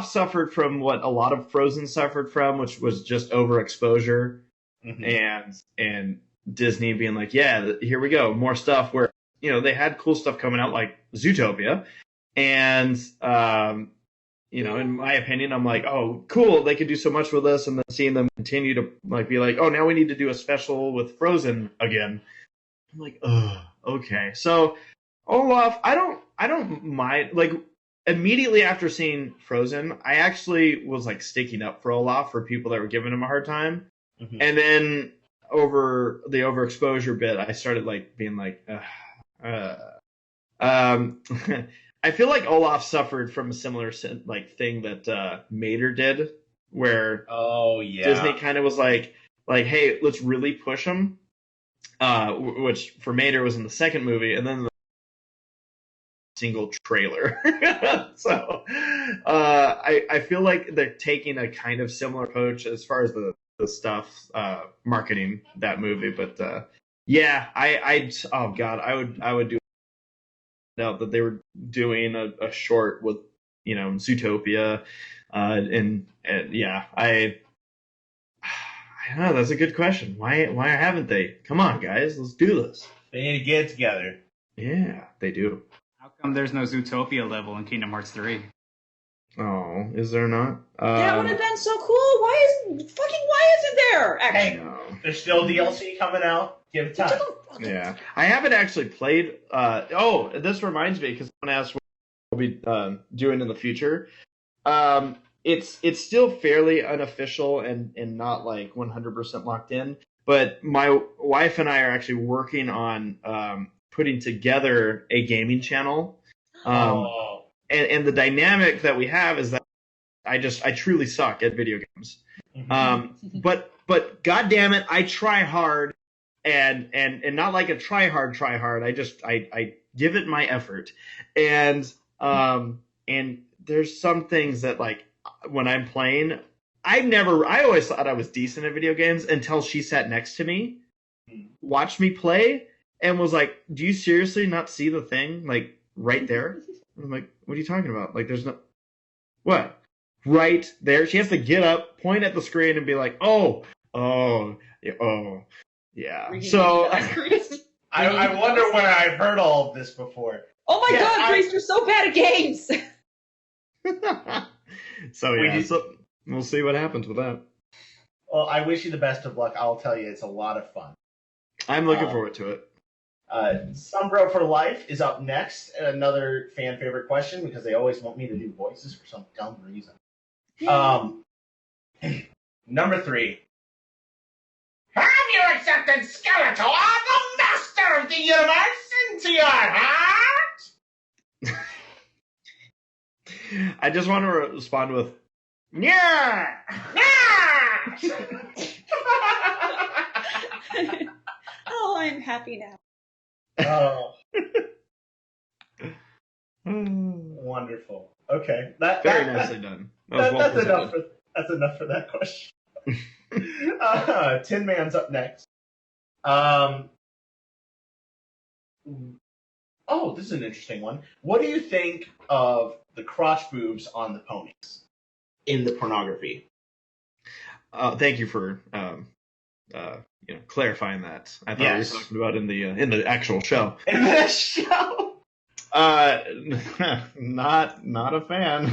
suffered from what a lot of Frozen suffered from, which was just overexposure, and Disney being like, yeah, here we go, more stuff. Where they had cool stuff coming out like Zootopia, and in my opinion, I'm like, oh, cool, they could do so much with this, and then seeing them continue to be like, oh, now we need to do a special with Frozen again. I'm like, oh, okay. So Olaf, I don't mind. Like, immediately after seeing Frozen, I actually was like sticking up for Olaf for people that were giving him a hard time, and then over the overexposure bit, I started like being like, I feel like Olaf suffered from a similar like thing that Mater did, where Disney kind of was like, hey, let's really push him, which for Mater was in the second movie, and then the single trailer. So I feel like they're taking a kind of similar approach as far as the stuff marketing that movie, but I would do out that they were doing a short with Zootopia, and I don't know, that's a good question. Why haven't they? Come on, guys, let's do this.
They need to get it together.
Yeah, they do.
How come there's no Zootopia level in Kingdom Hearts 3?
Oh, is there not?
That would have been so cool. Why isn't there? Actually,
hey, there's still DLC coming out. Give it time.
Yeah, I haven't actually played. This reminds me, because someone asked what we'll be doing in the future. It's still fairly unofficial and not like 100% locked in. But my wife and I are actually working on putting together a gaming channel. And the dynamic that we have is that I truly suck at video games. But God damn it, I try hard. And not like a try hard. I give it my effort. And there's some things that, like, when I'm playing, I always thought I was decent at video games until she sat next to me, watched me play, and was like, do you seriously not see the thing, like, right there? I'm like, what are you talking about? Like, there's no... What? Right there? She has to get up, point at the screen, and be like, oh. Yeah. So
I wonder where I've heard all of this before.
Oh my God, Grace, you're so bad at games.
So we'll see what happens with that.
Well, I wish you the best of luck. I'll tell you, it's a lot of fun.
I'm looking forward to it.
Sunbro for Life is up next. Another fan favorite question, because they always want me to do voices for some dumb reason. Number 3. Have you accepted Skeletor, the master of the universe, into your heart?
I just want to respond with, yeah.
happy now.
Oh. Wonderful. Okay.
Very nicely done.
That's enough for that question. Tin Man's up next. Oh, this is an interesting one. What do you think of the crotch boobs on the ponies in the pornography?
Thank you for clarifying that. I thought we were talking about in the actual show.
In the show.
Not a fan.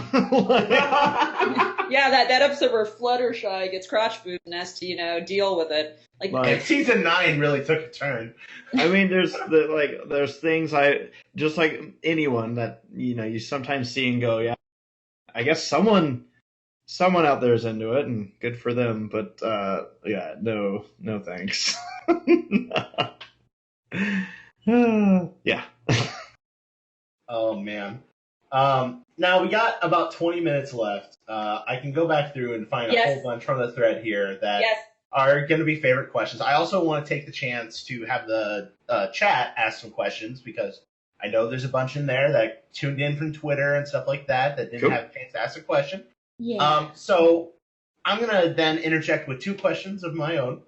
Yeah, that episode where Fluttershy gets crotch boobs and has to, deal with it.
Like season 9 really took a turn.
I mean, there's things I just like anyone that you sometimes see and go, yeah, I guess someone out there is into it and good for them, but yeah, no thanks. Yeah.
Oh man. Now we got about 20 minutes left. I can go back through and find a whole bunch from the thread here that are going to be favorite questions. I also want to take the chance to have the chat ask some questions because I know there's a bunch in there that tuned in from Twitter and stuff like that didn't have a chance to ask a question.
Yeah.
So I'm going to then interject with 2 questions of my own.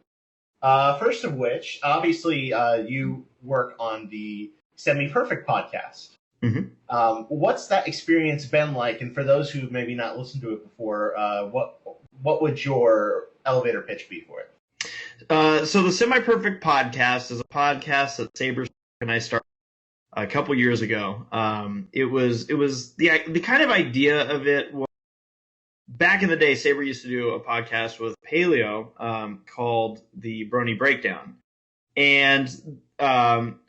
First of which, obviously, you work on the Semi-Perfect podcast.
Mm-hmm.
What's that experience been like? And for those who maybe not listened to it before, what would your elevator pitch be for it?
So the Semi-Perfect podcast is a podcast that Saber and I started a couple years ago. It was the kind of idea of it was back in the day. Saber used to do a podcast with Paleo called the Brony Breakdown, and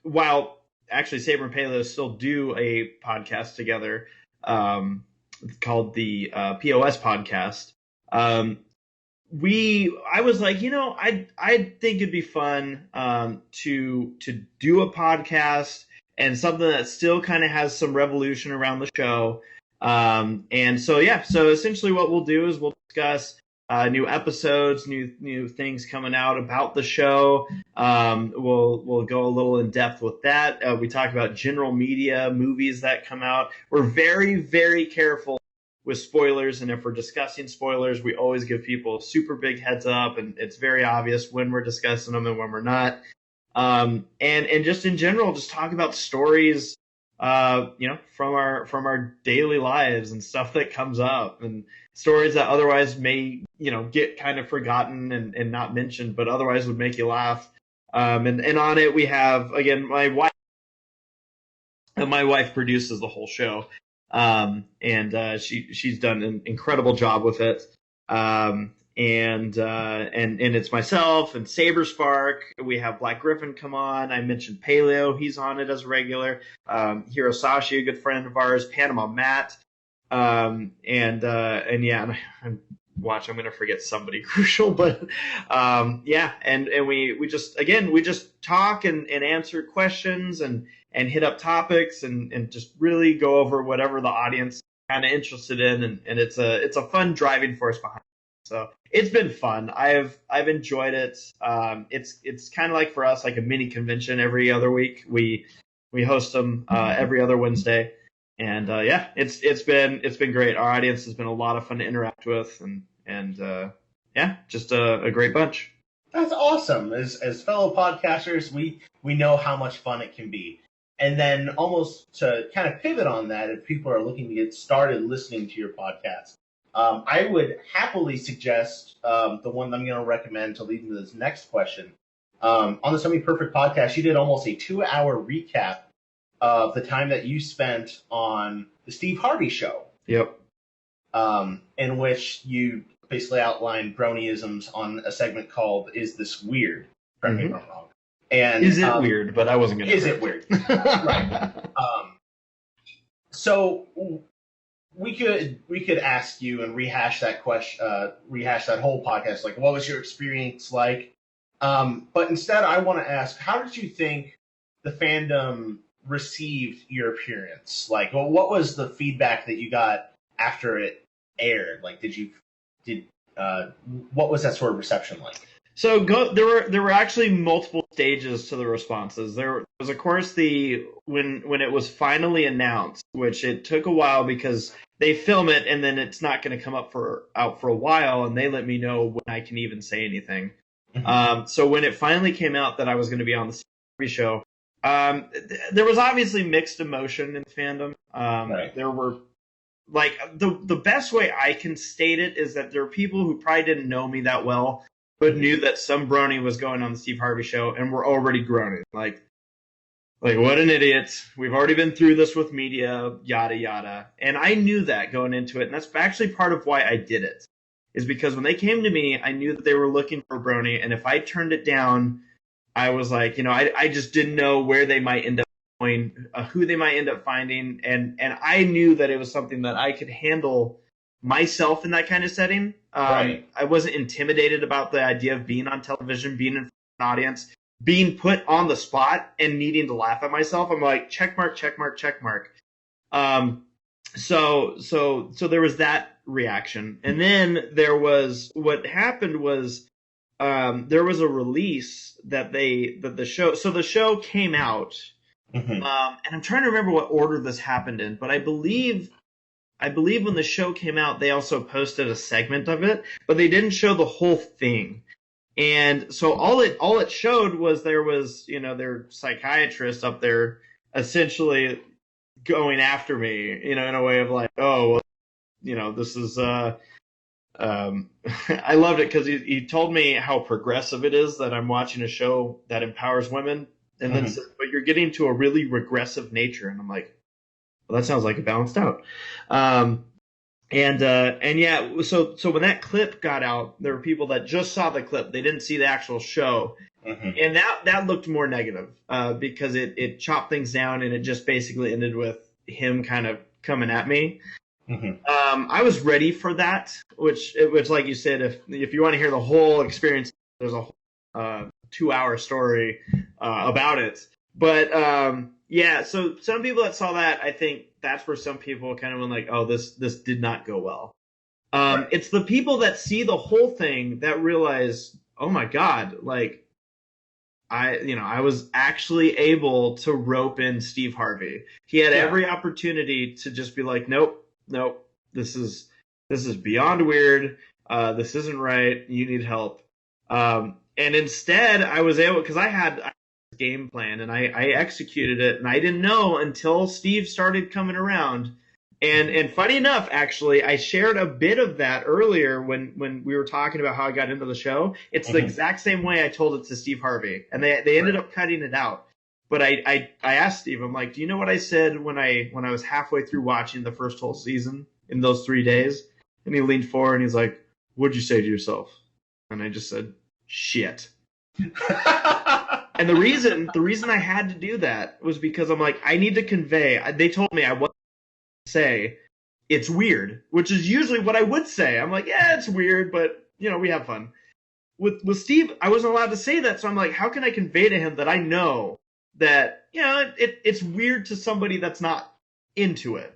while actually Saber and Paleo still do a podcast together called the POS podcast. I was like, I think it'd be fun to do a podcast and something that still kind of has some revolution around the show. And so essentially what we'll do is we'll discuss new episodes, new things coming out about the show. We'll go a little in depth with that. We talk about general media, movies that come out. We're very, very careful with spoilers, and if we're discussing spoilers, we always give people a super big heads up, and it's very obvious when we're discussing them and when we're not. And just in general, just talk about stories, from our daily lives and stuff that comes up, and stories that otherwise may, get kind of forgotten and not mentioned, but otherwise would make you laugh. And on it we have, again, my wife produces the whole show. And she's done an incredible job with it. And it's myself and Saber Spark. We have Black Griffin come on. I mentioned Paleo. He's on it as a regular. Hirosashi, a good friend of ours. Panama Matt. I'm going to forget somebody crucial, but and we just talk and answer questions and hit up topics and just really go over whatever the audience kind of interested in, and it's a fun driving force behind it. So it's been fun. I've enjoyed it. It's kind of like for us like a mini convention every other week. We host them every other Wednesday. And it's been great. Our audience has been a lot of fun to interact with, and just a great bunch.
That's awesome. As fellow podcasters, we know how much fun it can be. And then almost to kind of pivot on that, if people are looking to get started listening to your podcast, I would happily suggest the one that I'm going to recommend to lead into this next question. On the Semi-Perfect podcast, you did almost a 2-hour recap of the time that you spent on the Steve Harvey show.
Yep.
In which you basically outlined bronyisms on a segment called "Is This Weird?" Correct me if I'm wrong. And
is it weird? But I wasn't going to.
Is it weird? Right. So we could ask you and rehash that question, rehash that whole podcast. Like, what was your experience like? But instead, I want to ask, how did you think the fandom received your appearance? Like, well, what was the feedback that you got after it aired? Like, what was that sort of reception like?
There were actually multiple stages to the responses. There was, of course, when it was finally announced, which it took a while because they film it and then it's not going to come out for a while, and they let me know when I can even say anything. So when it finally came out that I was going to be on the TV show, there was obviously mixed emotion in fandom.
Right.
There were the best way I can state it is that there are people who probably didn't know me that well, but knew that some brony was going on the Steve Harvey show and were already groaning. Like what an idiot. We've already been through this with media, yada, yada. And I knew that going into it. And that's actually part of why I did it, is because when they came to me, I knew that they were looking for a brony. And if I turned it down, I was like, I just didn't know where they might end up going, who they might end up finding. And I knew that it was something that I could handle myself in that kind of setting.
Right.
I wasn't intimidated about the idea of being on television, being in front of an audience, being put on the spot and needing to laugh at myself. I'm like, check mark, check mark, check mark. So there was that reaction. And then what happened was, there was a release that the show came out. And I'm trying to remember what order this happened in, but I believe when the show came out, they also posted a segment of it, but they didn't show the whole thing. And so all it showed was there was, their psychiatrist up there essentially going after me, in a way of like, oh, well, this is, I loved it because he told me how progressive it is that I'm watching a show that empowers women. And then said, but you're getting to a really regressive nature. And I'm like, well, that sounds like it balanced out. And yeah, so when that clip got out, there were people that just saw the clip. They didn't see the actual show. And that looked more negative, because it chopped things down and it just basically ended with him kind of coming at me. I was ready for that, which like you said, if you want to hear the whole experience, there's a whole 2-hour story about it. But yeah, so some people that saw that, I think that's where some people kind of went like, oh, this did not go well. Right. It's the people that see the whole thing that realize, oh my God, like I was actually able to rope in Steve Harvey. He had every opportunity to just be like, nope, this is beyond weird. This isn't right. You need help. And instead, I was able, because I had a game plan and I executed it, and I didn't know until Steve started coming around. And funny enough, actually, I shared a bit of that earlier when we were talking about how I got into the show. It's the exact same way I told it to Steve Harvey, and they ended up cutting it out. But I asked Steve, I'm like, do you know what I said when I was halfway through watching the first whole season in those 3 days? And he leaned forward and he's like, what'd you say to yourself? And I just said, shit. And the reason I had to do that was because I'm like, I need to convey. They told me I wasn't going to say it's weird, which is usually what I would say. I'm like, yeah, it's weird, but we have fun. With Steve, I wasn't allowed to say that, so I'm like, how can I convey to him that I know that it's weird to somebody that's not into it?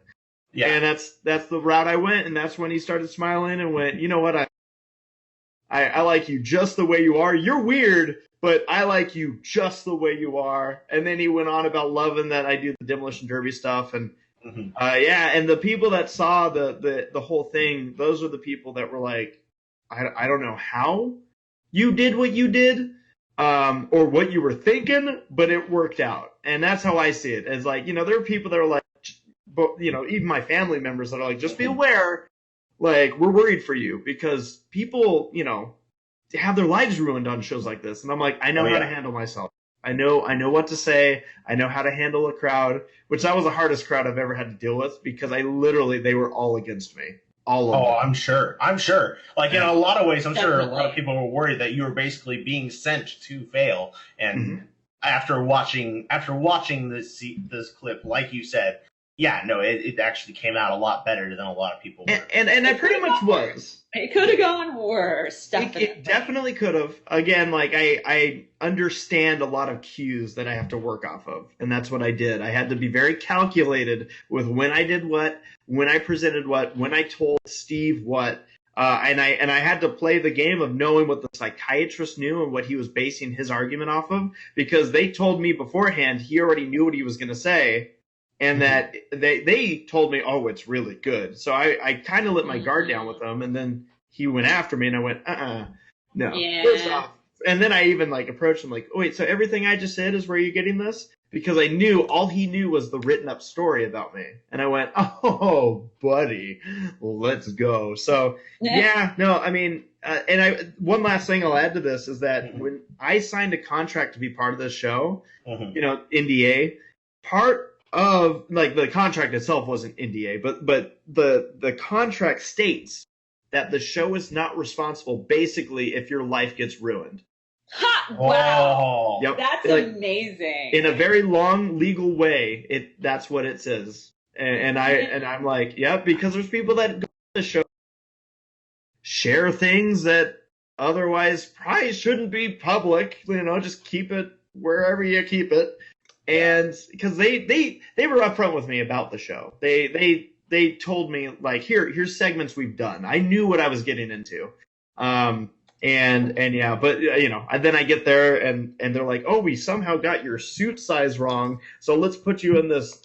Yeah. And that's the route I went, and that's when he started smiling and went, you know what, I like you just the way you are. You're weird, but I like you just the way you are. And then he went on about loving that I do the Demolition Derby stuff. And and the people that saw the whole thing, those are the people that were like, I don't know how you did what you did, or what you were thinking, but it worked out. And that's how I see it. As like, there are people that are like, even my family members that are like, just be aware. Like, we're worried for you because people, have their lives ruined on shows like this. And I'm like, I know how to handle myself. I know what to say. I know how to handle a crowd, which that was the hardest crowd I've ever had to deal with because they were all against me. All of them.
I'm sure. Like, in a lot of ways, I'm sure a lot of people were worried that you were basically being sent to fail. And after watching this clip, like you said, yeah, no, it actually came out a lot better than a lot of people were.
And I pretty much was.
It could have gone worse. Definitely.
It definitely could have. Again, like I understand a lot of cues that I have to work off of, and that's what I did. I had to be very calculated with when I did what, when I presented what, when I told Steve what. And I had to play the game of knowing what the psychiatrist knew and what he was basing his argument off of, because they told me beforehand he already knew what he was going to say, and that they told me, oh, it's really good. So I kind of let my guard down with them, and then he went after me, and I went, no.
Yeah.
First off, and then I even like approached him like, oh, wait, so everything I just said is where you're getting this? Because I knew all he knew was the written up story about me. And I went, oh, buddy, let's go. So, yeah, no, I mean, one last thing I'll add to this is that when I signed a contract to be part of this show, you know, NDA, part of, like, the contract itself wasn't NDA, but the contract states that the show is not responsible basically if your life gets ruined.
Ha! Wow.
Yep.
That's
like,
amazing.
In a very long legal way, that's what it says. And I'm like, yeah, because there's people that go to the show share things that otherwise probably shouldn't be public, you know, just keep it wherever you keep it. And because they were upfront with me about the show. They told me, like, here's segments we've done. I knew what I was getting into. And yeah, but you know, then I get there and they're like, oh, we somehow got your suit size wrong, so let's put you in this,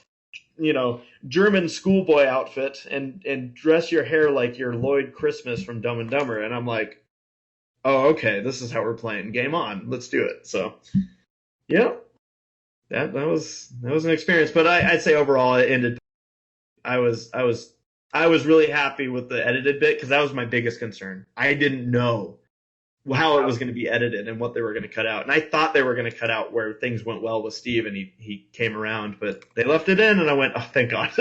you know, German schoolboy outfit and dress your hair like you're Lloyd Christmas from Dumb and Dumber. And I'm like, oh, okay, this is how we're playing. Game on, let's do it. So yeah, that was an experience. But I'd say overall it ended. I was really happy with the edited bit, because that was my biggest concern. I didn't know how it was going to be edited and what they were going to cut out. And I thought they were going to cut out where things went well with Steve and he came around, but they left it in and I went, oh, thank God.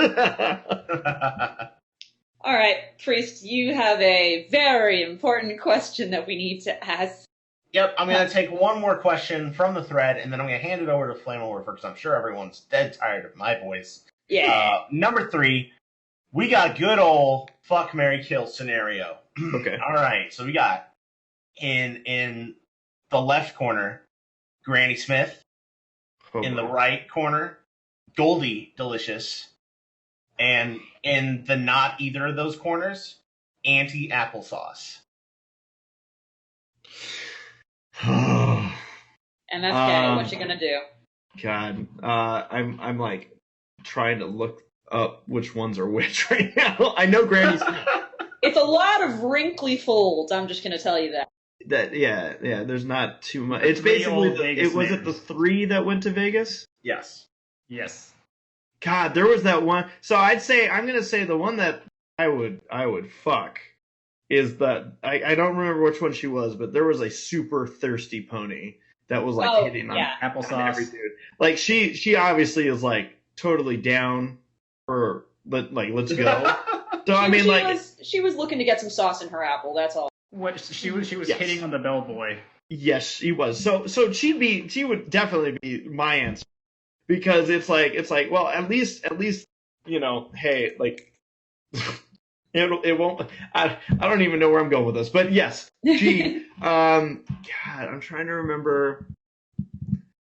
All right, Priest, you have a very important question that we need to ask.
Yep, I'm going to take one more question from the thread, and then I'm going to hand it over to Flame Warfare, because I'm sure everyone's dead tired of my voice.
Yeah.
Number 3, we got good old fuck, marry, kill scenario.
Okay.
All right, so we got in the left corner, Granny Smith. In the right corner, Goldie Delicious. And in the not either of those corners, Auntie Applesauce.
And that's okay. What you gonna do?
God, I'm like trying to look up which ones are which right now. I know Granny Smith.
It's a lot of wrinkly folds. I'm just gonna tell you that.
Yeah. There's not too much. It's basically it the 3 that went to Vegas.
Yes.
God, there was that one. So I'm gonna say the one that I would fuck is that I don't remember which one she was, but there was a super thirsty pony that was like hitting on
applesauce.
Every dude. Like she obviously is like totally down for let's go. So I mean
she was looking to get some sauce in her apple. That's all.
What she was hitting on the bellboy.
Yes, she was. So she would definitely be my answer, because it's like well, at least you know, hey, like it won't. I don't even know where I'm going with this, but yes, she. God, I'm trying to remember.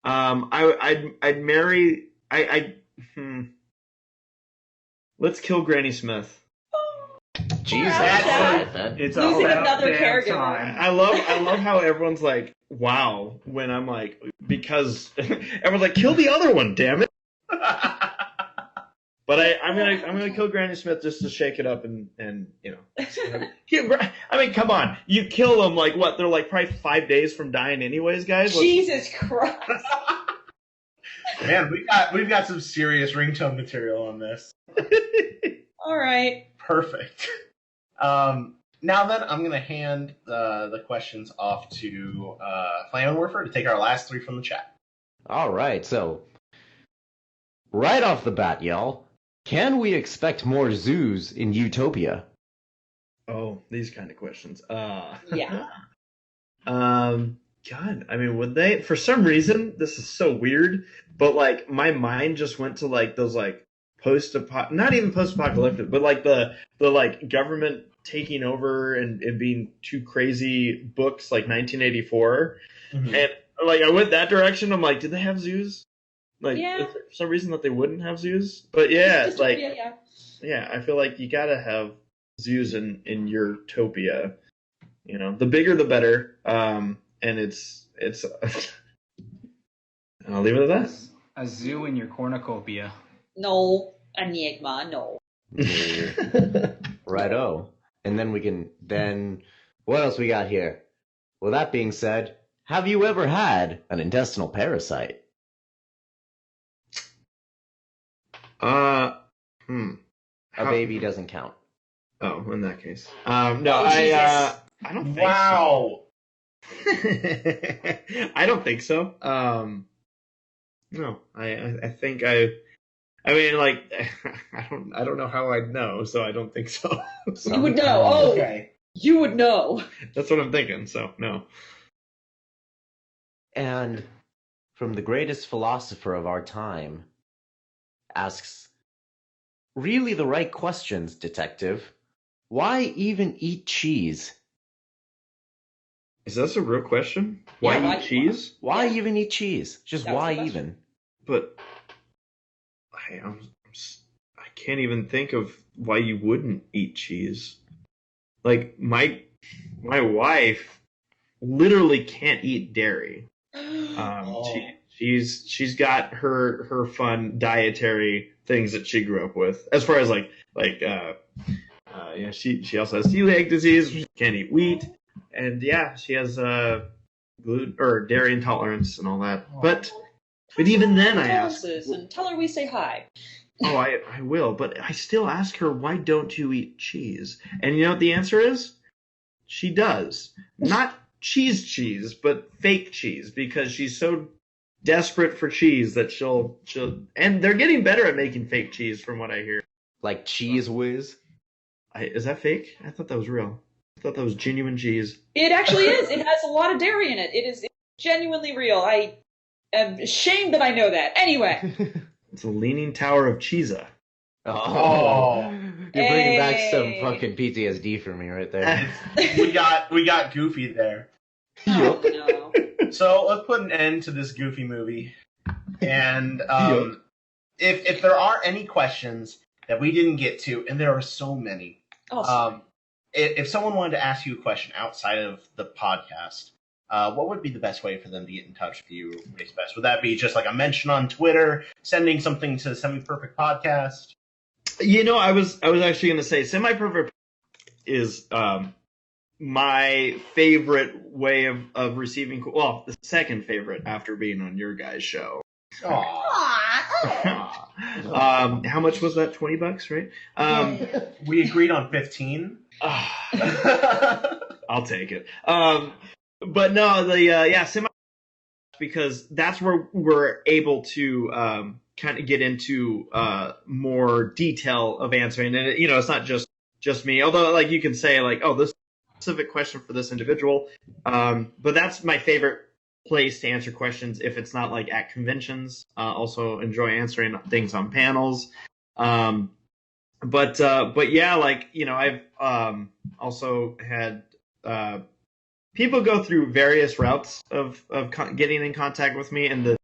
I'd marry. Let's kill Granny Smith.
Jesus,
It's
losing
all
another
damn
caregiver.
time.
I love how everyone's like, wow, when I'm like, because everyone's like, kill the other one, damn it. But I'm gonna kill Granny Smith just to shake it up and you know. I mean, come on, you kill them like what? They're like probably 5 days from dying, anyways, guys.
Jesus Christ.
Man, we've got some serious ringtone material on this.
All right.
Perfect. Now then, I'm going to hand the questions off to Flame and Warfare to take our last 3 from the chat.
All right, so right off the bat, y'all, can we expect more zoos in Utopia?
Oh, these kind of questions.
Yeah.
God, I mean, would they? For some reason, this is so weird, but like my mind just went to like those like not even post-apocalyptic, but like the like government taking over and being too crazy books like 1984, and like I went that direction. I'm like, did they have zoos? Like, is there for some reason that they wouldn't have zoos? But yeah, like, yeah, I feel like you gotta have zoos in Utopia. You know, the bigger the better. And it's I'll leave it at that.
A zoo in your cornucopia.
No, Enigma, no.
Righto. And then what else we got here? Well, that being said, have you ever had an intestinal parasite?
A
baby doesn't count.
Oh, in that case. No, I don't think so. I don't think so. No, I think I mean, like, I don't know how I'd know, so I don't think so.
You would know. Oh, okay. You would know.
That's what I'm thinking, so no.
And from the greatest philosopher of our time asks, really the right questions, detective. Why even eat cheese?
Is that a real question? Why eat cheese?
Why even eat cheese? Just why even?
But I can't even think of why you wouldn't eat cheese. Like my wife literally can't eat dairy. She's got her fun dietary things that she grew up with. As far as she also has celiac disease. She can't eat wheat, and she has gluten or dairy intolerance and all that. But even then, I ask.
And tell her we say hi.
Oh, I will, but I still ask her, why don't you eat cheese? And you know what the answer is? She does. Not cheese, but fake cheese, because she's so desperate for cheese that she'll and they're getting better at making fake cheese from what I hear.
Like Cheese Whiz?
Is that fake? I thought that was real. I thought that was genuine cheese.
It actually is. It has a lot of dairy in it. It's genuinely real. I am ashamed that I know that. Anyway.
It's a leaning tower of cheesa.
Oh. You're bringing back some fucking PTSD for me right there.
we got Goofy there.
Oh, no.
So let's put an end to this Goofy movie. And if there are any questions that we didn't get to, and there are so many, if someone wanted to ask you a question outside of the podcast, what would be the best way for them to get in touch with you, ACRacebest? Would that be just like a mention on Twitter, sending something to Semi Perfect Podcast?
You know, I was actually going to say Semi Perfect is my favorite way of receiving. Well, the second favorite after being on your guys' show. How much was that? $20, right?
We agreed on 15.
I'll take it. But no, Semi, because that's where we're able to kind of get into more detail of answering, and it's not just me. Although, like, you can say like, oh, this specific question for this individual, but that's my favorite place to answer questions if it's not like at conventions. Also enjoy answering things on panels. But yeah, like, I've also had people go through various routes of getting in contact with me, and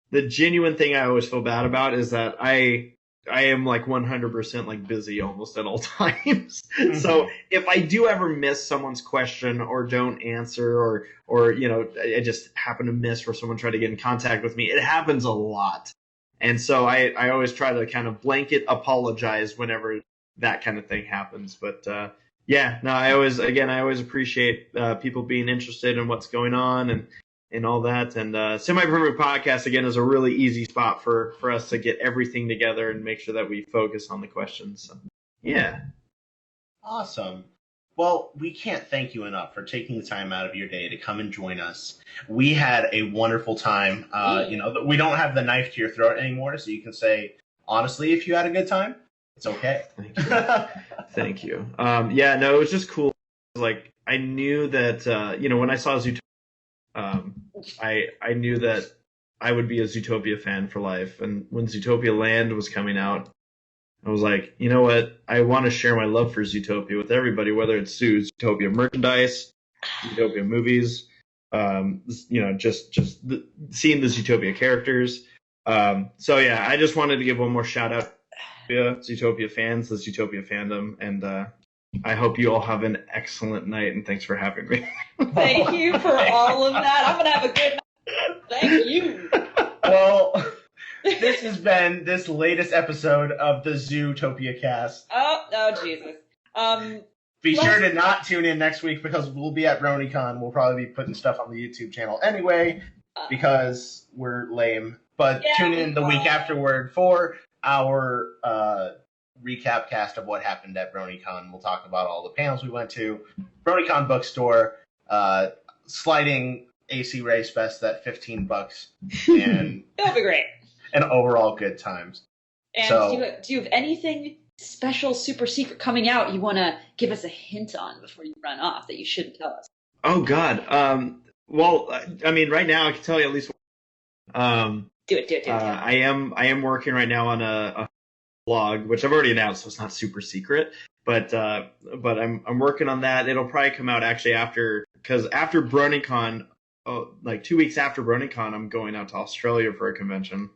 the genuine thing I always feel bad about is that I am like 100% like busy almost at all times. Mm-hmm. So if I do ever miss someone's question or don't answer or I just happen to miss where someone tried to get in contact with me, it happens a lot. And so I always try to kind of blanket apologize whenever that kind of thing happens. But I always appreciate people being interested in what's going on and all that. And Semi Perfect Podcast, again, is a really easy spot for us to get everything together and make sure that we focus on the questions. So, yeah.
Awesome. Well, we can't thank you enough for taking the time out of your day to come and join us. We had a wonderful time. We don't have the knife to your throat anymore, so you can say, honestly, if you had a good time, it's okay.
Thank you. Thank you. It was just cool. Like, I knew that, when I saw Zootopia, I knew that I would be a Zootopia fan for life. And when Zootopia Land was coming out, I was like, you know what? I want to share my love for Zootopia with everybody, whether it's Zootopia merchandise, Zootopia movies, just seeing the Zootopia characters. I just wanted to give one more shout out to Zootopia fans, the Zootopia fandom, and I hope you all have an excellent night, and thanks for having me.
Thank you for all of that. I'm gonna have a good night. Thank you.
Well, this has been this latest episode of the Zootopia cast.
Oh Jesus.
Be sure to not tune in next week because we'll be at BronyCon. We'll probably be putting stuff on the YouTube channel anyway because we're lame. But tune in the week afterward for our recap cast of what happened at BronyCon. We'll talk about all the panels we went to, BronyCon bookstore, sliding ACRacebest at $15, and
it'll be great.
And overall good times.
And do you have anything special, super secret coming out you want to give us a hint on before you run off that you shouldn't tell us?
Oh God. Well, I mean, right now I can tell you at least.
Do it.
I am working right now on a blog, which I've already announced, so it's not super secret. But I'm working on that. It'll probably come out actually after BronyCon, like 2 weeks after BronyCon, I'm going out to Australia for a convention.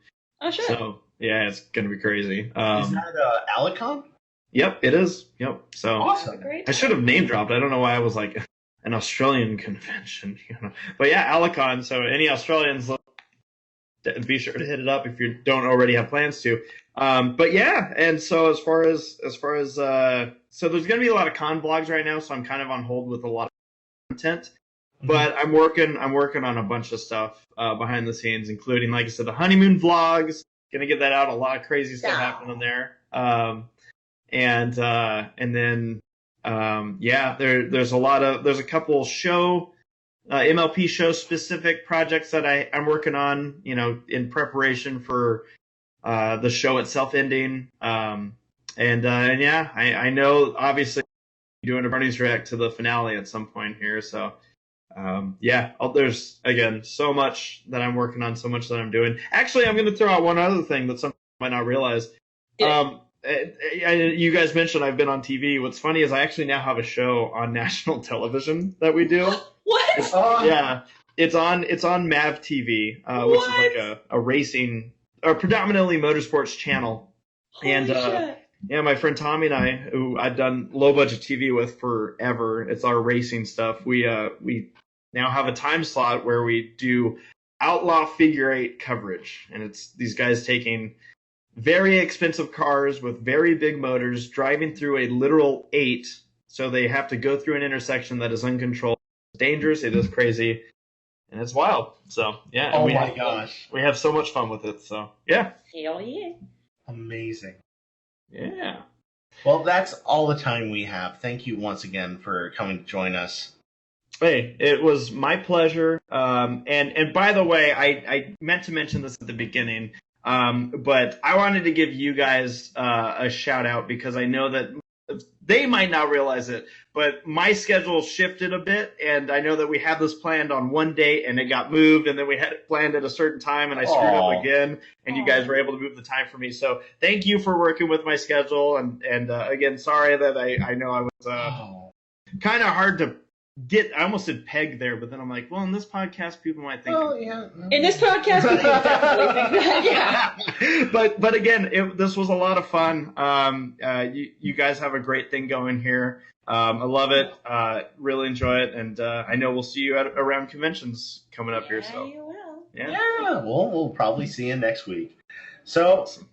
Oh sure.
So yeah, it's gonna be crazy.
Is that Alicon?
Yep, it is. Yep. So
awesome.
I should have name dropped. I don't know why I was like an Australian convention, But yeah, Alicon. So any Australians, be sure to hit it up if you don't already have plans to. But yeah, and so as far as so there's gonna be a lot of con vlogs right now, so I'm kind of on hold with a lot of content. But I'm working on a bunch of stuff behind the scenes, including, like I said, the honeymoon vlogs. Gonna get that out. A lot of crazy stuff happening there. And then there's a couple MLP show specific projects that I'm working on, in preparation for the show itself ending. I know obviously doing a Bernie's React to the finale at some point here, so. There's again so much that I'm working on, so much that I'm doing. Actually, I'm going to throw out one other thing that some might not realize. You guys mentioned I've been on TV. What's funny is I actually now have a show on national television that we do.
What?
It's on MAV TV, which is like a racing, or predominantly motorsports channel.
Holy shit.
Yeah, my friend Tommy and I, who I've done low budget TV with forever, it's our racing stuff. We now have a time slot where we do outlaw figure eight coverage, and it's these guys taking very expensive cars with very big motors, driving through a literal 8, so they have to go through an intersection that is uncontrolled. It's dangerous, it is crazy, and it's wild. So yeah.
Oh my gosh.
We have so much fun with it. So yeah.
Hell yeah.
Amazing.
Yeah.
Well, that's all the time we have. Thank you once again for coming to join us.
Hey, it was my pleasure. And by the way, I meant to mention this at the beginning, but I wanted to give you guys a shout out because I know that they might not realize it, but my schedule shifted a bit, and I know that we had this planned on one date, and it got moved, and then we had it planned at a certain time, and I screwed up again, and you guys were able to move the time for me. So thank you for working with my schedule, and again, sorry that I know I was kind of hard to get. I almost said peg there, but then I'm like, well, in this podcast, people might think.
Oh yeah.
In this podcast, people definitely think that. Yeah.
But again, this was a lot of fun. You guys have a great thing going here. I love it. Really enjoy it, and I know we'll see you around conventions coming up here. So
you will.
Yeah.
We'll probably see you next week. So.
Awesome.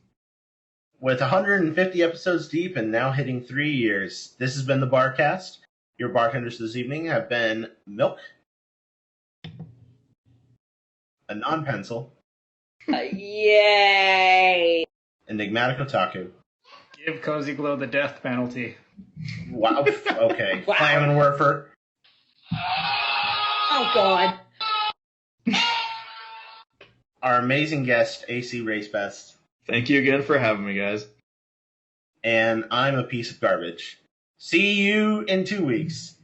With 150 episodes deep and now hitting 3 years, this has been the Barcast. Your bartenders this evening have been Milk, a non-pencil,
Yay!
Enigmatic Otaku.
Give Cozy Glow the death penalty.
Wow. Okay.
Wow.
Clam and Werfer.
Oh God.
Our amazing guest, ACRacebest.
Thank you again for having me, guys.
And I'm a piece of garbage. See you in 2 weeks.